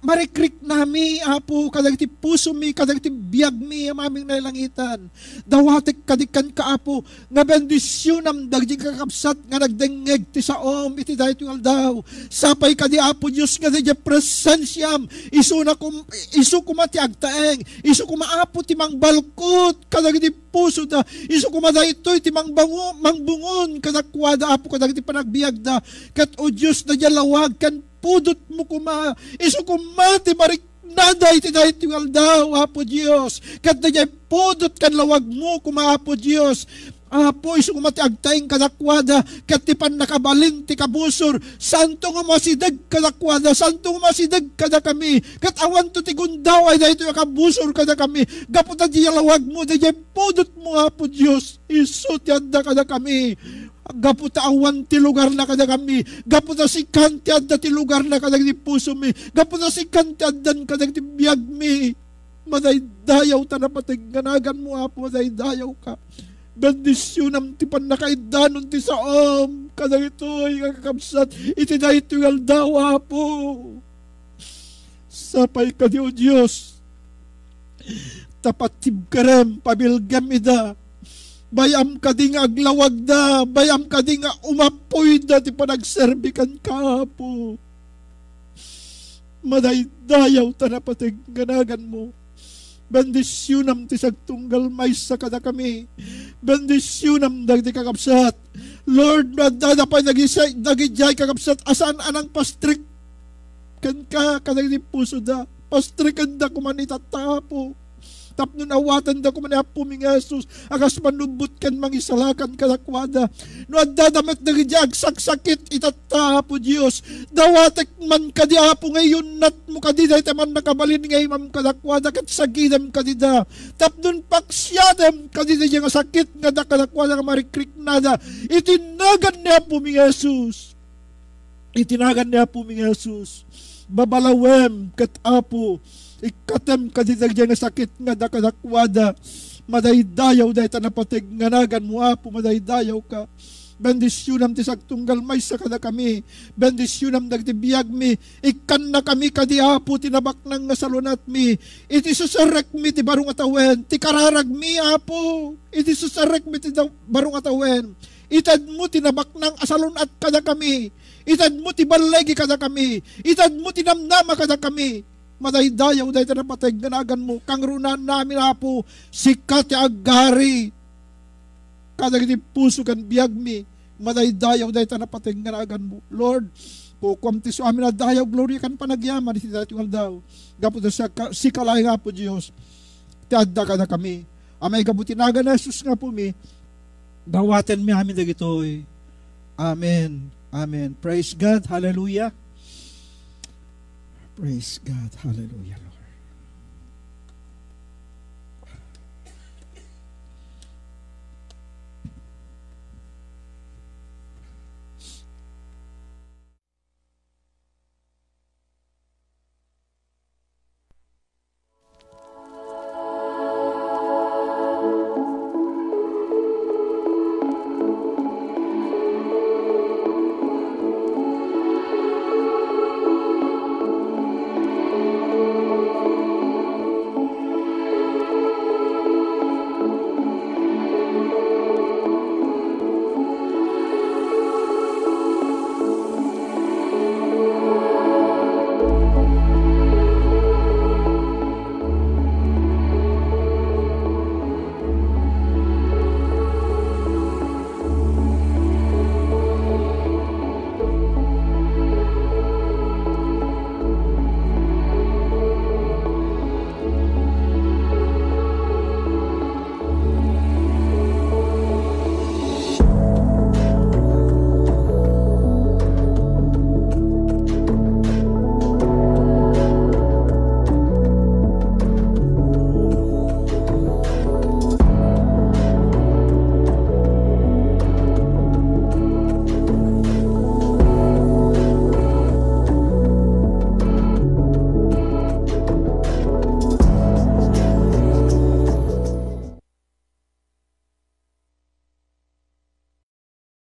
marikrik nami, Apo, kadagiti puso mi, kadagiti biyag mi, amaming nailangitan. Dawatek kadikan ka, Apo, nga bendisyonam, dagdi kakapsat, nga nagdengeg ti saom, iti dahito nga daw. Sapay kadi, Apo Diyos, nga dadya presensyam, isu kumati agtaeng, isu kumaapo ti mang balkot, kadagiti puso da, isu kumadaytoy ti mangbungon, kadakwada, Apo, kadagiti panagbiag da, kat o Diyos, dadya lawag, kan pudot mo kuma, isu kumati marik naday ti dahiti nga daw, Apo Diyos, kat dadya pudot kan lawag mo kuma, Apo Diyos. Apo, isu kumati agtaing kadakwada, kat ti pan nakabalin ti kabusor, santo nga masidag kadakwada, santo nga masidag kada kami, kat awan to ti gundaw ay dahito yung kabusor kada kami, gaputa di lawag mo, dadya pudot mo, Apo Diyos, isu ti anda kada kami, gaputa awan ti lugar na kada kami, gaputa si kanti adda ti lugar na kada ti puso mi, gaputa si kanti addan kada ti biyag mi, madaydayaw ta na patiganagan mo, Apo, madaydayaw ka. Bendisyonam ti panakaidanon ti saom, kada ito'y kakapsat, iti na ito yung daw, Apo. Sapay ka di o Diyos, tapat tibkarem, pabilgam ida, bayam ka di nga aglawag da, bayam ka di nga umapoy da, ti panagserbikan ka, Apo. Madaydayaw ta na patiganagan mo. Bendisyonam ti sagtunggal may sa kada kami. Bendisyonam dagdi kakapsat. Lord, nadadapay nagijay kakapsat asan anang pastrik kan ka kadagdi puso da. Pastrikan da kumanita tapo. Tapno nawatan da kumani Apo mi Jesus, akas manubot kan mangisalakan kadakwada. No adadamet nagijag saksakit itata, Apo Dios. Dawatek man kadi, Apo, ngayon nat mo kadi da itaman nakabalin ngay mam kadakwada kat sagidam kadi da. Tapnon paksyadam kadi da nga sakit nga da kadakwada nga marikrik nada. Itinagan ni Apo mi Jesus. Itinagan ni Apo mi Jesus. Babalawem kat Apo. Ikatem kadidagyan nga sakit nga da kadakwada, madaydayaw dahi tanapatig nganagan mo, Apo, madaydayaw ka. Bendisyonam ti sagtunggal may sa kada kami, bendisyonam dagti biyag mi, ikan na kami kadi, Apo, tinabak nang nasalunat mi, iti susarek mi ti barong atawen, ti kararag mi, Apo, iti susarek mi ti barong atawen, itad mo tinabak nang asalunat kada kami, itad mo ti balegi kada kami, itad mo tinamnama kada kami, madaydayaw dahi ta napatay ganagan mo, kang runan namin, Apo, sikat ti agari, kadagiti puso kan biyag mi, madaydayaw dahi ta napatay ganagan mo. Lord, kukwam ti so amin na dayaw, glory kan panagyaman, iti dati yung daw, gaputa si kalay nga po Diyos, ti adda ka na kami, amay kabutinagan na Jesus nga po mi, dawaten mi amin dagitoy. Amen. Amen. Praise God. Hallelujah. Praise God. Hallelujah, Lord.